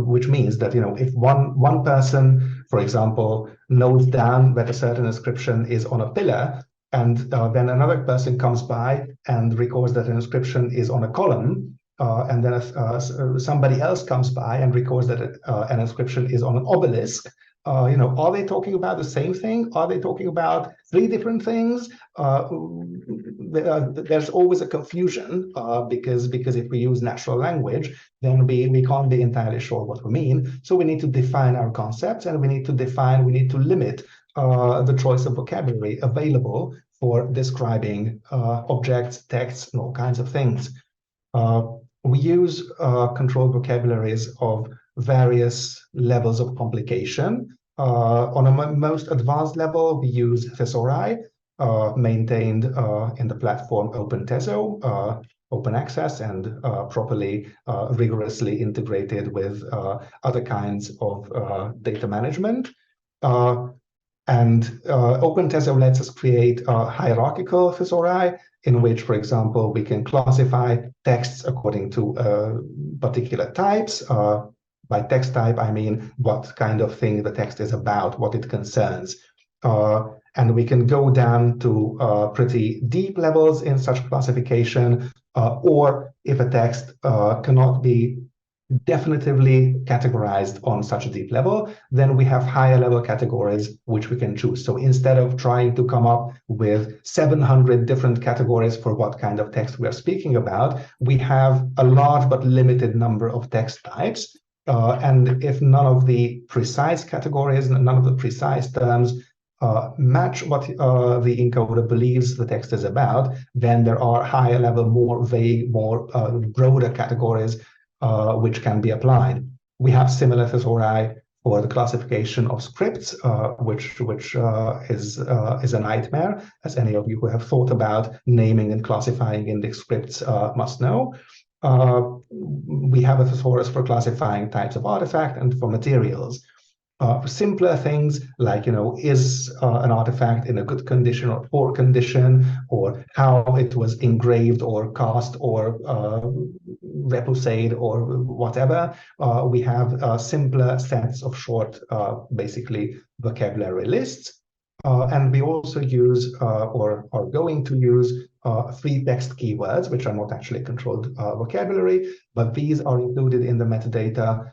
which means that, if one person, for example, notes down that a certain inscription is on a pillar, and then another person comes by and records that an inscription is on a column, and then somebody else comes by and records that an inscription is on an obelisk, are they talking about the same thing? Are they talking about 3 different things? There's always a confusion because if we use natural language, then we can't be entirely sure what we mean. So we need to define our concepts, and we need to limit the choice of vocabulary available for describing objects, texts, and all kinds of things. We use controlled vocabularies of various levels of complication. On a most advanced level, we use thesauri, maintained in the platform OpenTeso, open access, and properly, rigorously integrated with other kinds of data management. And OpenTeso lets us create hierarchical thesauri, in which, for example, we can classify texts according to particular types. By text type, I mean what kind of thing the text is about, what it concerns. And we can go down to pretty deep levels in such classification, or if a text cannot be definitively categorized on such a deep level, then we have higher level categories which we can choose. So instead of trying to come up with 700 different categories for what kind of text we are speaking about, we have a large but limited number of text types. And if none of the precise categories, none of the precise terms match what the encoder believes the text is about, then there are higher level, more vague, more broader categories which can be applied. We have similar thesauri for the classification of scripts, which is a nightmare, as any of you who have thought about naming and classifying index scripts must know. We have a thesaurus for classifying types of artifact and for materials. Simpler things like, is an artifact in a good condition or poor condition, or how it was engraved or cast or repoussed or whatever. We have simpler sets of short, basically, vocabulary lists. And we also use, or are going to use, free text keywords, which are not actually controlled vocabulary, but these are included in the metadata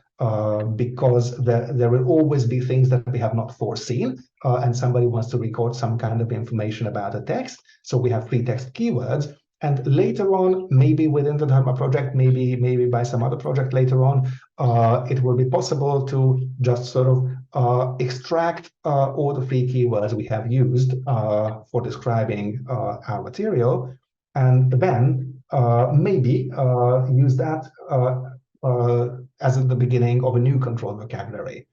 because there will always be things that we have not foreseen, and somebody wants to record some kind of information about a text. So we have free text keywords. And later on, maybe within the Dharma project, maybe by some other project later on, it will be possible to just sort of extract all the free keywords we have used for describing our material, and then maybe use that as at the beginning of a new controlled vocabulary.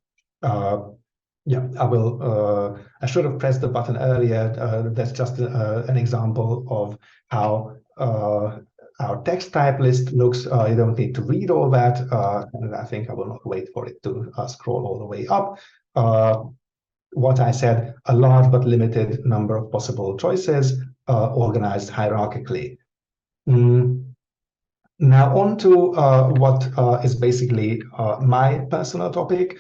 Yeah, I should have pressed the button earlier. That's just an example of how our text type list looks. You don't need to read all that. And I think I will not wait for it to scroll all the way up. What I said, a large but limited number of possible choices, organized hierarchically. Now on to what is basically my personal topic,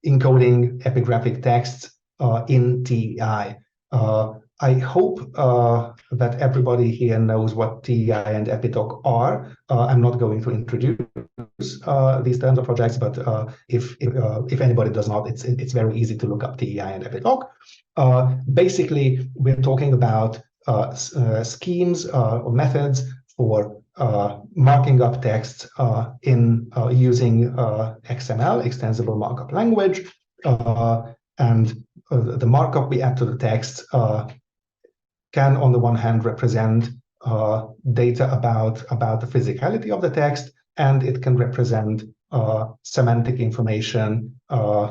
encoding epigraphic texts in TEI. I hope that everybody here knows what TEI and EpiDoc are. I'm not going to introduce these terms of projects, but if anybody does not, it's very easy to look up TEI and EpiDoc. Basically, we're talking about schemes or methods for marking up texts in using XML, extensible markup language, and the markup we add to the text can, on the one hand, represent data about the physicality of the text, and it can represent semantic information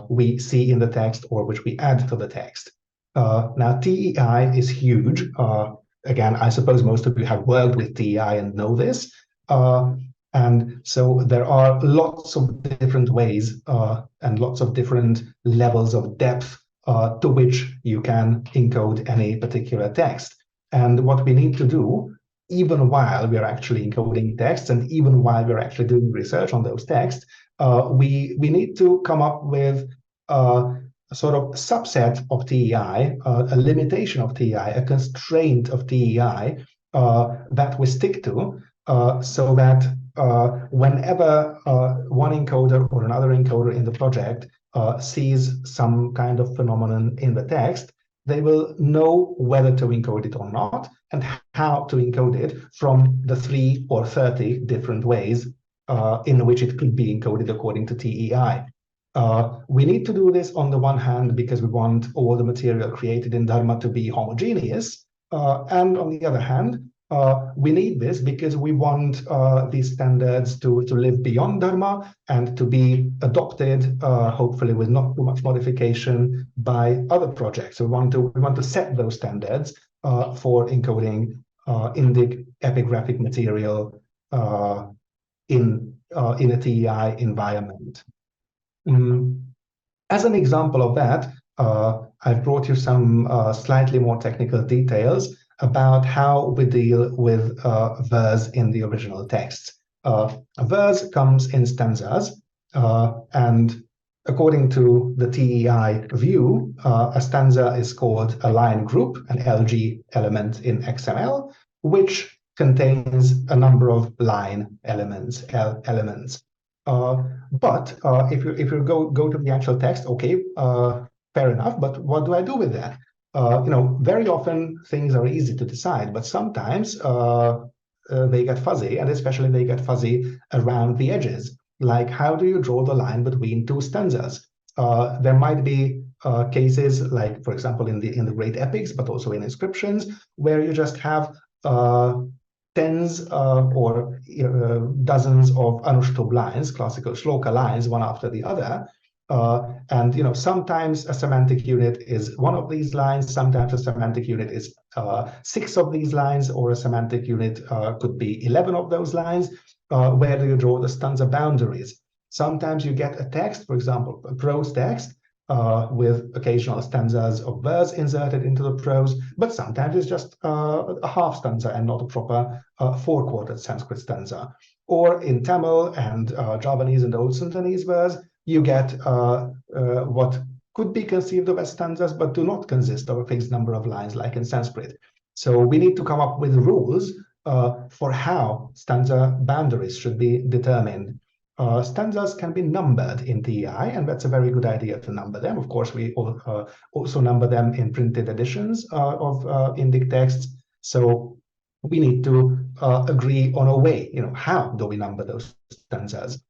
we see in the text or which we add to the text. Now, TEI is huge. Again, I suppose most of you have worked with TEI and know this. And so there are lots of different ways and lots of different levels of depth to which you can encode any particular text. And what we need to do, even while we are actually encoding texts and even while we're actually doing research on those texts, we need to come up with a sort of subset of TEI, a limitation of TEI, a constraint of TEI that we stick to, so that whenever one encoder or another encoder in the project sees some kind of phenomenon in the text, they will know whether to encode it or not and how to encode it from the 3 or 30 different ways in which it could be encoded according to TEI. We need to do this on the one hand because we want all the material created in Dharma to be homogeneous, and on the other hand, we need this because we want these standards to live beyond Dharma and to be adopted, hopefully with not too much modification, by other projects. So we want to set those standards for encoding Indic epigraphic material in a TEI environment. As an example of that, I've brought you some slightly more technical details about how we deal with verse in the original text. A verse comes in stanzas, and according to the TEI view, a stanza is called a line group, an LG element in XML, which contains a number of line elements, L elements. But if you go to the actual text, okay, fair enough. But what do I do with that? Very often things are easy to decide, but sometimes they get fuzzy, and especially they get fuzzy around the edges. Like, how do you draw the line between two stanzas? There might be cases, like, for example, in the great epics, but also in inscriptions, where you just have tens or dozens of anushtub lines, classical shloka lines, one after the other. And sometimes a semantic unit is one of these lines, sometimes a semantic unit is 6 of these lines, or a semantic unit could be 11 of those lines. Where do you draw the stanza boundaries? Sometimes you get a text, for example, a prose text, with occasional stanzas of verse inserted into the prose, but sometimes it's just a half stanza and not a proper 4-quartered Sanskrit stanza. Or in Tamil and Javanese and Old Sundanese verse, you get what could be conceived of as stanzas, but do not consist of a fixed number of lines like in Sanskrit. So we need to come up with rules for how stanza boundaries should be determined. Stanzas can be numbered in TEI, and that's a very good idea to number them. Of course, we also number them in printed editions of Indic texts. So we need to agree on a way, how do we number those stanzas?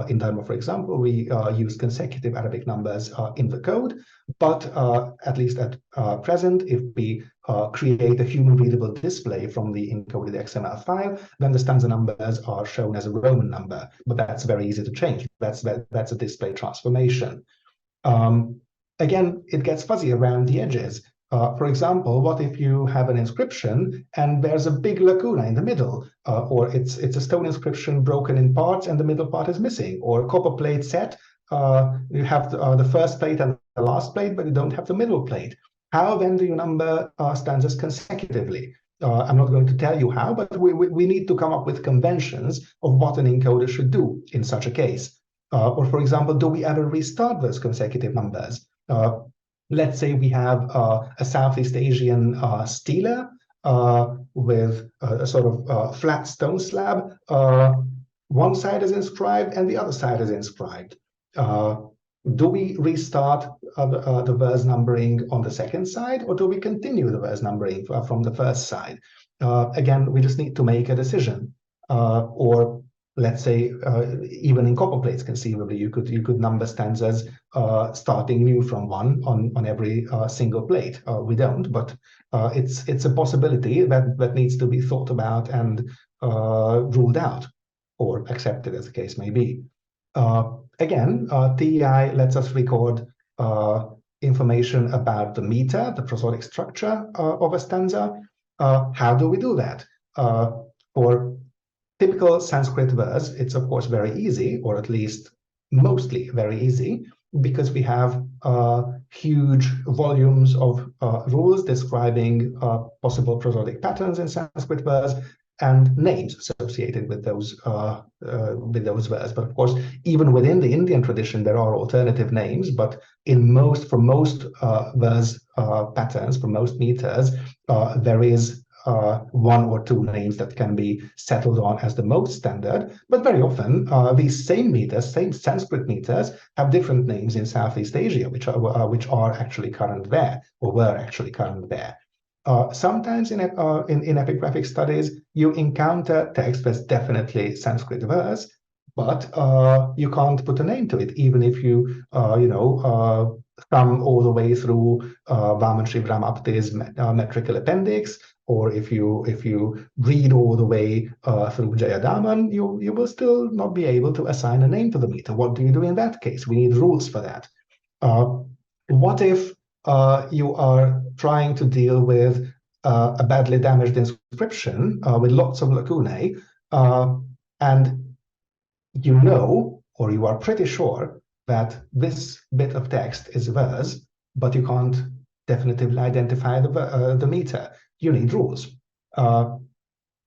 In Dharma, for example, we use consecutive Arabic numbers in the code, but at least at present, if we create a human-readable display from the encoded XML file, then the stanza numbers are shown as a Roman number, but that's very easy to change. That's a display transformation. Again, it gets fuzzy around the edges. For example, what if you have an inscription and there's a big lacuna in the middle, or it's a stone inscription broken in parts and the middle part is missing, or a copper plate set, you have the first plate and the last plate, but you don't have the middle plate. How then do you number stanzas consecutively? I'm not going to tell you how, but we need to come up with conventions of what an encoder should do in such a case. Or for example, do we ever restart those consecutive numbers? Let's say we have a Southeast Asian stela with a sort of flat stone slab. One side is inscribed and the other side is inscribed. Do we restart the verse numbering on the second side, or do we continue the verse numbering from the first side? Again, we just need to make a decision. Or let's say, even in copper plates, conceivably, you could number stanzas starting new from 1 on every single plate. We don't, but it's a possibility that needs to be thought about and ruled out, or accepted, as the case may be. Again, TEI lets us record information about the meter, the prosodic structure of a stanza. How do we do that? For typical Sanskrit verse, it's of course very easy, or at least mostly very easy, because we have huge volumes of rules describing possible prosodic patterns in Sanskrit verse and names associated with those verse. But of course, even within the Indian tradition, there are alternative names. But for most verse patterns, for most meters, there is 1 or 2 names that can be settled on as the most standard, but very often these same meters, same Sanskrit meters, have different names in Southeast Asia, which are actually current there, or were actually current there. Sometimes in epigraphic studies, you encounter text that's definitely Sanskrit verse, but you can't put a name to it, even if you thumb all the way through Vaman Sri Brahmapti's metrical appendix, or if you read all the way through Jayadaman, you will still not be able to assign a name to the meter. What do you do in that case? We need rules for that. What if you are trying to deal with a badly damaged inscription with lots of lacunae, and or you are pretty sure that this bit of text is verse, but you can't definitively identify the meter? You need rules.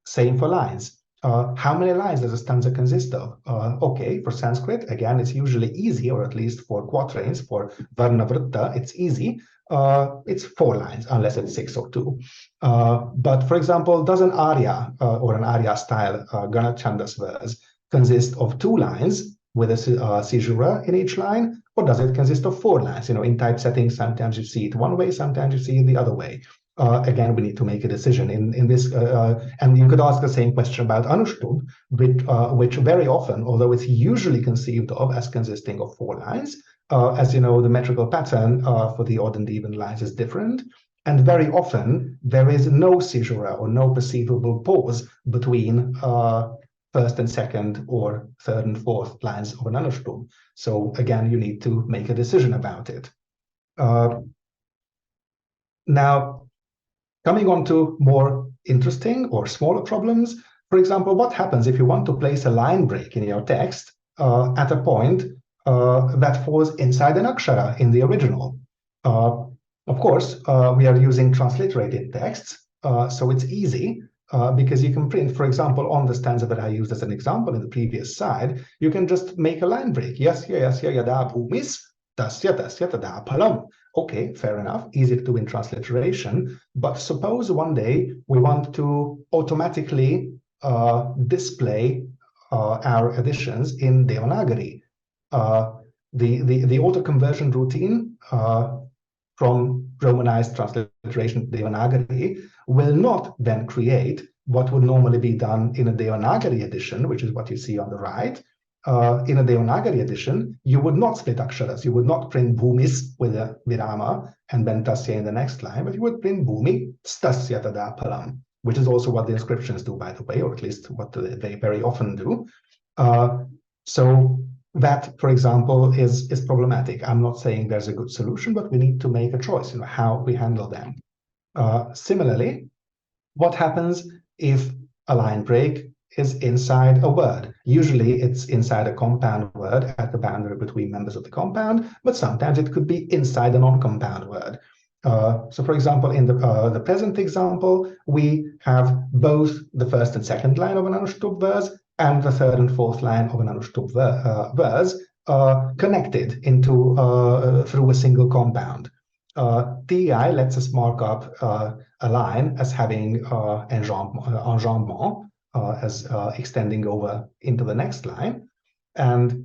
Same for lines. How many lines does a stanza consist of? Okay, for Sanskrit, again, it's usually easy, or at least for quatrains, for Varna Vritta, it's easy. It's 4 lines, unless it's 6 or 2. But for example, does an arya or an arya style Ganachandas verse consist of 2 lines with a caesura in each line, or does it consist of 4 lines? You know, in typesetting, sometimes you see it one way, sometimes you see it the other way. Again, we need to make a decision in this, and you could ask the same question about Anushtub, which very often, although it's usually conceived of as consisting of 4 lines, as you know, the metrical pattern for the odd and even lines is different, and very often there is no caesura or no perceivable pause between first and second or third and fourth lines of an Anushtub. So again, you need to make a decision about it. Now, coming on to more interesting or smaller problems, for example, what happens if you want to place a line break in your text at a point that falls inside an akshara in the original? Of course, we are using transliterated texts, so it's easy because you can print, for example, on the stanza that I used as an example in the previous slide, you can just make a line break. Yasya yada bhumis, tasya tada phalam. Okay, fair enough, easy to do in transliteration, but suppose one day we want to automatically display our additions in Devanagari. The auto-conversion routine from Romanized transliteration to Devanagari will not then create what would normally be done in a Devanagari edition, which is what you see on the right. In a Devanagari edition, you would not split aksharas. You would not print bhumis with a virama and then tasya in the next line, but you would print bhumi stasya tada palam, which is also what the inscriptions do, by the way, or at least what they very often do. So that, for example, is problematic. I'm not saying there's a good solution, but we need to make a choice in how we handle them. Similarly, what happens if a line break is inside a word? Usually it's inside a compound word at the boundary between members of the compound, but sometimes it could be inside a non-compound word. So for example, in the present example, we have both the first and second line of an Anushtub verse and the third and fourth line of an Anushtub verse connected into through a single compound. TI lets us mark up a line as having enjambment, as extending over into the next line. And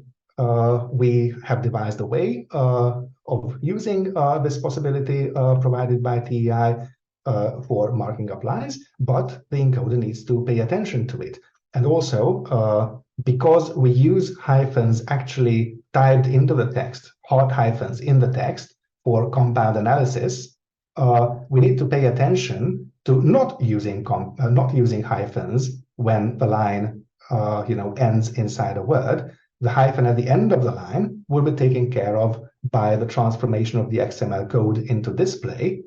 we have devised a way of using this possibility provided by TI for marking up lines, but the encoder needs to pay attention to it. And also, because we use hyphens actually typed into the text, hard hyphens in the text for compound analysis, we need to pay attention to not using hyphens when the line ends inside a word. The hyphen at the end of the line will be taken care of by the transformation of the XML code into display,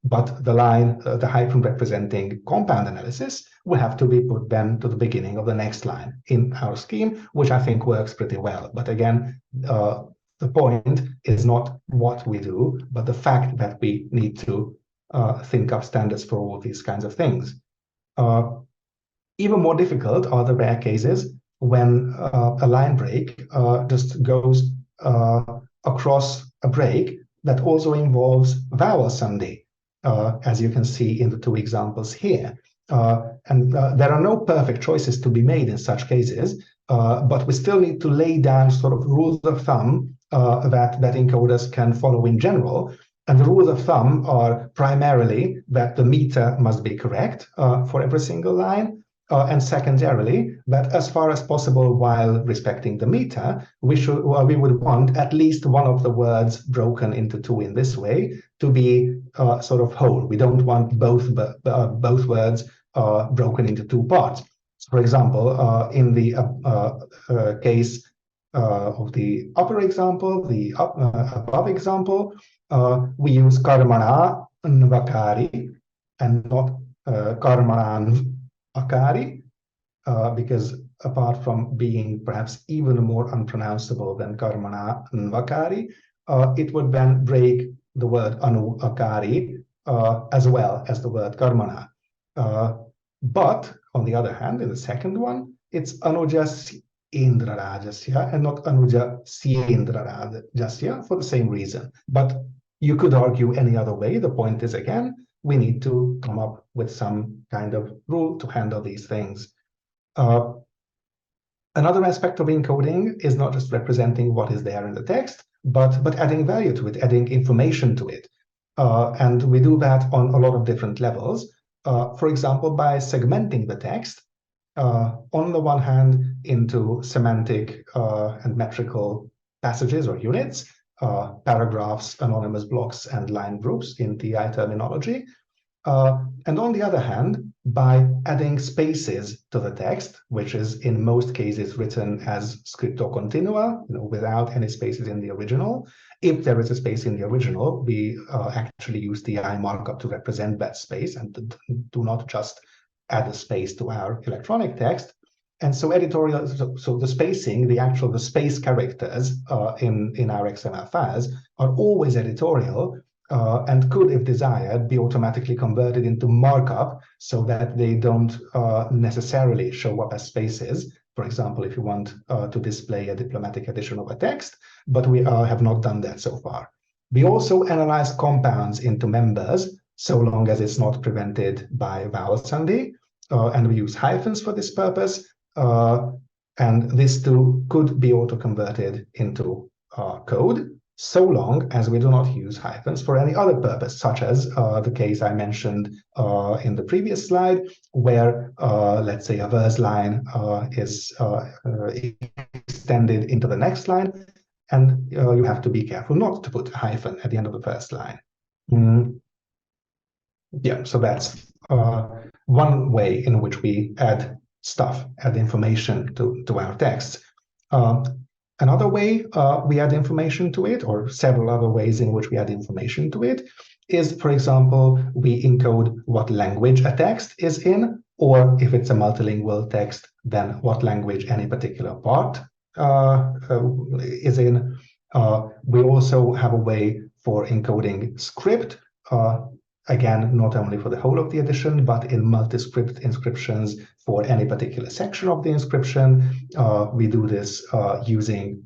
but the line, the hyphen representing compound analysis, will have to be put then to the beginning of the next line in our scheme, which I think works pretty well. But again, the point is not what we do, but the fact that we need to think up standards for all these kinds of things. Even more difficult are the rare cases when a line break just goes across a break that also involves vowel sandhi, as you can see in the 2 examples here. And there are no perfect choices to be made in such cases, but we still need to lay down sort of rules of thumb that encoders can follow in general. And the rules of thumb are primarily that the meter must be correct for every single line, and secondarily, that as far as possible, while respecting the meter, we would want at least one of the words broken into 2 in this way to be sort of whole. We don't want both words broken into 2 parts. So for example, in the case of the upper example, the above example, we use karmana nvakari and not karmanan akari, because apart from being perhaps even more unpronounceable than karmana nvakari, it would then break the word anu akari as well as the word karmana. But on the other hand, in the second one, it's Anuja Indra Rajasya and not Anuja Siendra Rajasya for the same reason. But you could argue any other way. The point is, again, we need to come up with some kind of rule to handle these things. Another aspect of encoding is not just representing what is there in the text, but adding value to it, adding information to it. And we do that on a lot of different levels. For example, by segmenting the text, on the one hand, into semantic and metrical passages or units, paragraphs, anonymous blocks, and line groups in TI terminology. And on the other hand, by adding spaces to the text, which is in most cases written as scripto continua, without any spaces in the original. If there is a space in the original, we actually use TI markup to represent that space and do not just add a space to our electronic text. And so editorial, so the spacing, the space characters in our XML files are always editorial, and could, if desired, be automatically converted into markup so that they don't necessarily show up as spaces. For example, if you want to display a diplomatic edition of a text, but we have not done that so far. We also analyze compounds into members, so long as it's not prevented by vowel sandhi, and we use hyphens for this purpose. And this too could be auto-converted into code, so long as we do not use hyphens for any other purpose, such as the case I mentioned in the previous slide, where, let's say, a verse line is extended into the next line, and you have to be careful not to put a hyphen at the end of the first line. Yeah, so that's one way in which we add stuff, add information to our texts. Another way we add information to it, or several other ways in which we add information to it, is, for example, we encode what language a text is in, or if it's a multilingual text, then what language any particular part is in. We also have a way for encoding script, again, not only for the whole of the edition, but in multi-script inscriptions for any particular section of the inscription. We do this using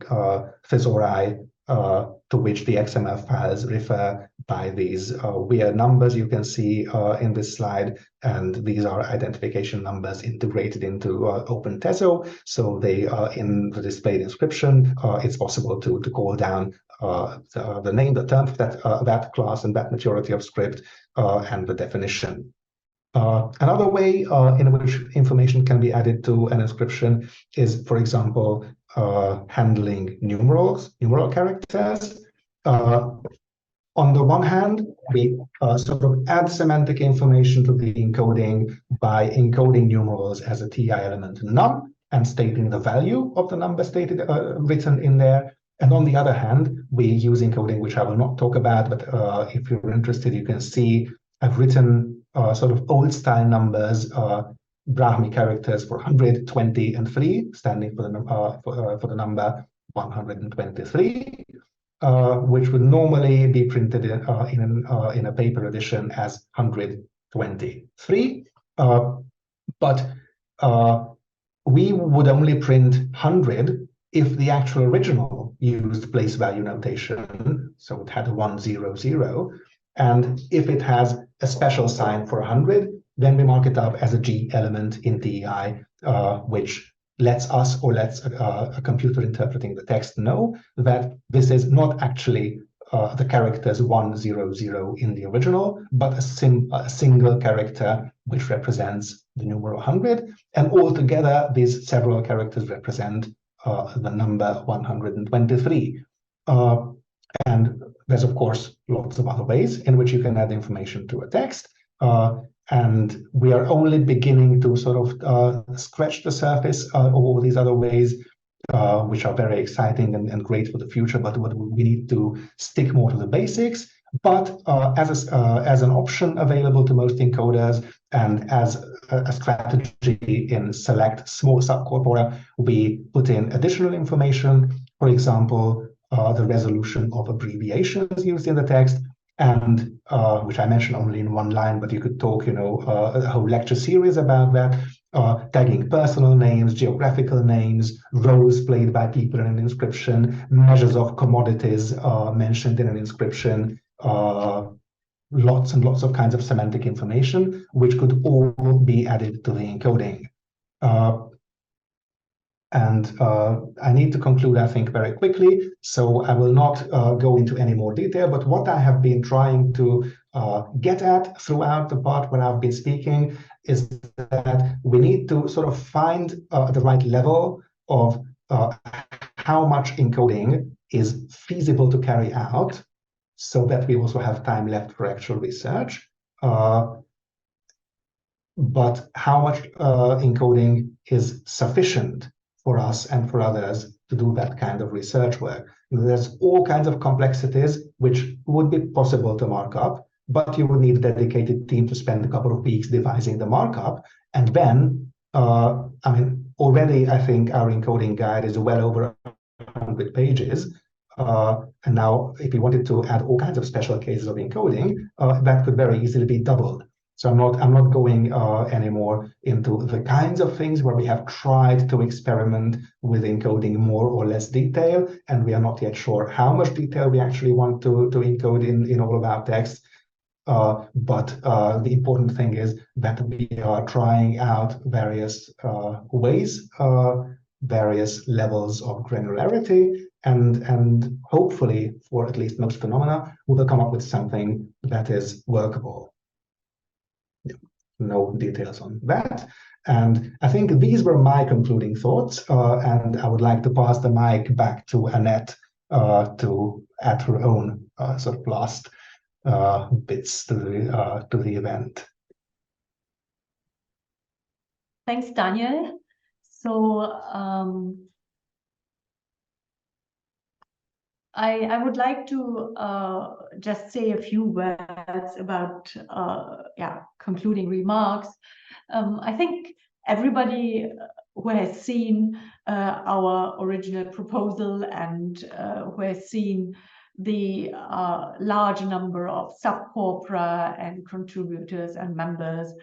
thesauri, to which the XML files refer by these weird numbers you can see in this slide. And these are identification numbers integrated into OpenTeso. So they are in the displayed inscription. It's possible to call down the name, the term of that class and that maturity of script, and the definition. Another way in which information can be added to an inscription is, for example, handling numeral characters. On the one hand, we sort of add semantic information to the encoding by encoding numerals as a TI element num and stating the value of the number stated written in there. And on the other hand, we use encoding, which I will not talk about, but if you're interested, you can see I've written sort of old-style numbers, Brahmi characters for 100, 20, and 3, standing for the number 123, which would normally be printed in a paper edition as 123. But we would only print 100 if the actual original used place value notation, so it had a 100, and if it has a special sign for 100, then we mark it up as a G element in TI, which lets us, or lets a computer interpreting the text know that this is not actually the characters 100 in the original, but a single character which represents the numeral 100, and altogether these several characters represent the number 123. And there's, of course, lots of other ways in which you can add information to a text. And we are only beginning to sort of scratch the surface of all these other ways, which are very exciting and great for the future, but we need to stick more to the basics. But as an option available to most encoders, and as a strategy in select small subcorpora, we put in additional information, for example, the resolution of abbreviations used in the text, and which I mentioned only in one line, but you could talk, a whole lecture series about that. tagging personal names, geographical names, roles played by people in an inscription, measures of commodities mentioned in an inscription, lots and lots of kinds of semantic information, which could all be added to the encoding. I need to conclude, I think, very quickly, so I will not go into any more detail, but what I have been trying to get at throughout the part when I've been speaking is that we need to sort of find the right level of how much encoding is feasible to carry out, so that we also have time left for actual research. But how much encoding is sufficient for us and for others to do that kind of research work. There's all kinds of complexities which would be possible to mark up, but you would need a dedicated team to spend a couple of weeks devising the markup. And then, I mean, already I think our encoding guide is well over 100 pages. And now, if we wanted to add all kinds of special cases of encoding, that could very easily be doubled. So I'm not going anymore into the kinds of things where we have tried to experiment with encoding more or less detail, and we are not yet sure how much detail we actually want to encode in all of our text. But the important thing is that we are trying out various ways, various levels of granularity, and hopefully, for at least most phenomena, we will come up with something that is workable. No details on that. And I think these were my concluding thoughts, and I would like to pass the mic back to Annette to add her own sort of last bits to the event. Thanks, Daniel. So I would like to just say a few words about concluding remarks. I think everybody who has seen our original proposal and who has seen the large number of subcorpora and contributors and members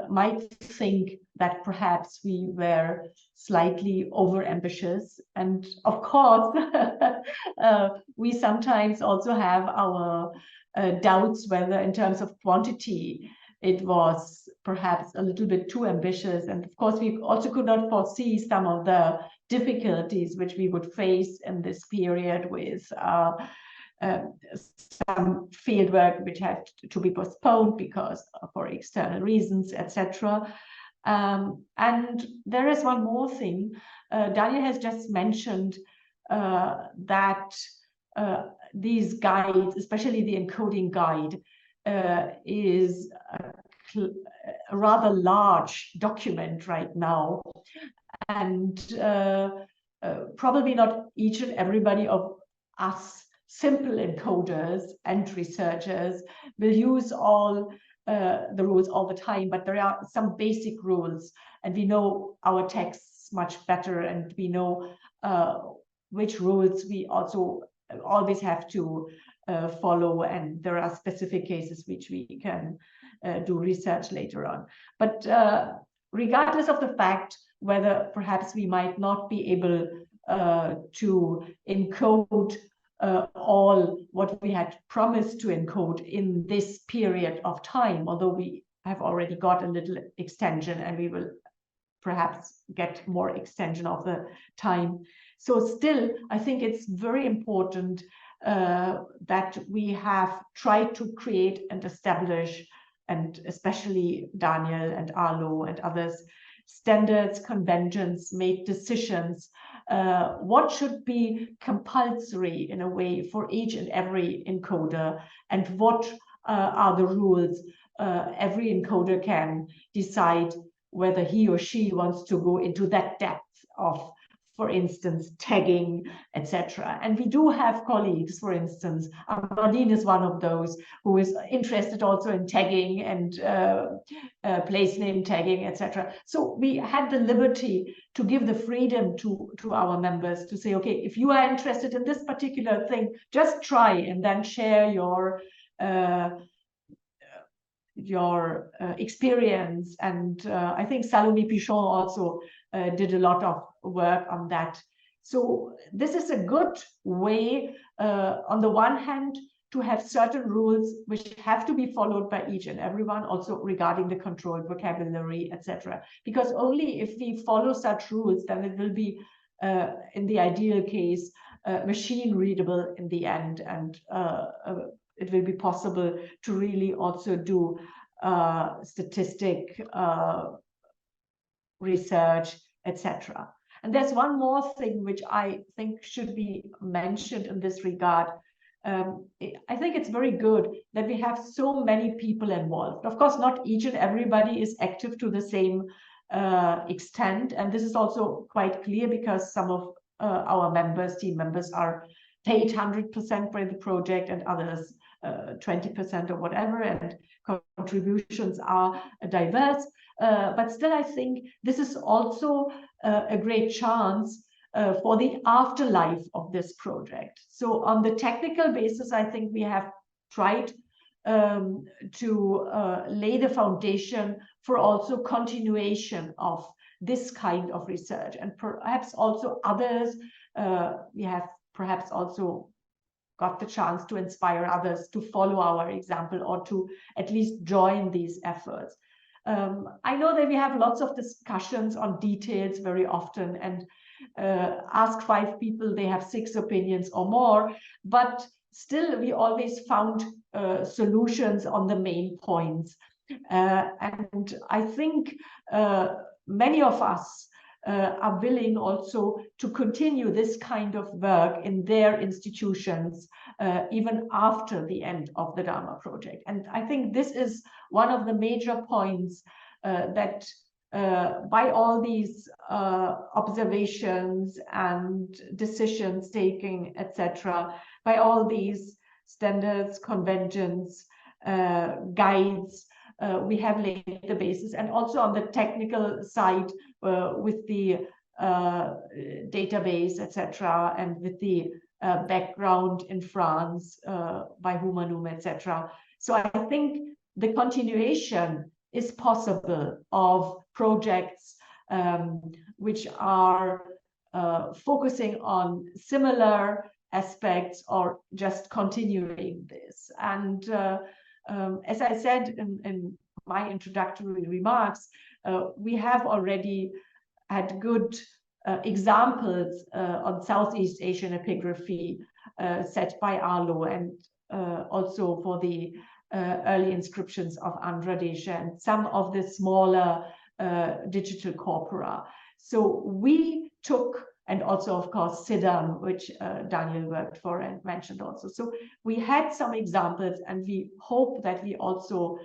might think that perhaps we were slightly overambitious. And of course, we sometimes also have our doubts whether in terms of quantity, it was perhaps a little bit too ambitious. And of course, we also could not foresee some of the difficulties which we would face in this period with some fieldwork which had to be postponed because for external reasons, etc. And there is one more thing. Daniel has just mentioned that these guides, especially the encoding guide, is a rather large document right now. And probably not each and everybody of us simple encoders and researchers will use all the rules all the time, but there are some basic rules, and we know our texts much better, and we know which rules we also always have to follow, and there are specific cases which we can do research later on. But regardless of the fact whether perhaps we might not be able to encode all what we had promised to encode in this period of time, although we have already got a little extension and we will perhaps get more extension of the time. So still, I think it's very important that we have tried to create and establish, and especially Daniel and Arlo and others, standards, conventions, made decisions. What should be compulsory in a way for each and every encoder, and what are the rules every encoder can decide whether he or she wants to go into that depth of, for instance, tagging, etc. And we do have colleagues, for instance, Amandine is one of those who is interested also in tagging and place name tagging, etc. So we had the liberty to give the freedom to our members to say, okay, if you are interested in this particular thing, just try and then share your your experience. And I think Salome Pichon also did a lot of work on that. So this is a good way, on the one hand, to have certain rules which have to be followed by each and everyone, also regarding the controlled vocabulary, etc. Because only if we follow such rules, then it will be, in the ideal case, machine readable in the end, and it will be possible to really also do statistic research, etc. And there's one more thing which I think should be mentioned in this regard. I think it's very good that we have so many people involved. Of course, not each and everybody is active to the same extent, and this is also quite clear because some of our members, team members, are paid 100% by the project, and others 20% or whatever, and contributions are diverse. But still, I think this is also a great chance for the afterlife of this project. So on the technical basis, I think we have tried to lay the foundation for also continuation of this kind of research, and perhaps also others. We have perhaps also got the chance to inspire others to follow our example, or to at least join these efforts. I know that we have lots of discussions on details very often, and ask 5 people, they have 6 opinions or more, but still we always found solutions on the main points. And I think many of us are willing also to continue this kind of work in their institutions, even after the end of the Dharma project. And I think this is one of the major points, that by all these observations and decisions taking, etc., by all these standards, conventions, guides, we have laid the basis. And also on the technical side, with the database, etc., and with the background in France by Humanum, etc. So I think the continuation is possible of projects which are focusing on similar aspects, or just continuing this. And as I said in my introductory remarks, we have already had good examples on Southeast Asian epigraphy set by Arlo, and also for the early inscriptions of Andhra Desha and some of the smaller digital corpora. So we took, and also of course Siddham, which Daniel worked for and mentioned also. So we had some examples, and we hope that we also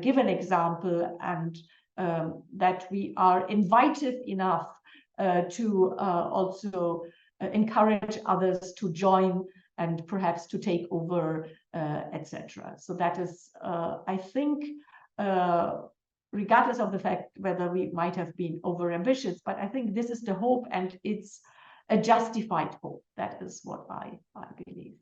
give an example, and that we are invited enough to also encourage others to join and perhaps to take over, etc. So that is, I think, regardless of the fact whether we might have been overambitious, but I think this is the hope, and it's a justified hope. That is what I believe.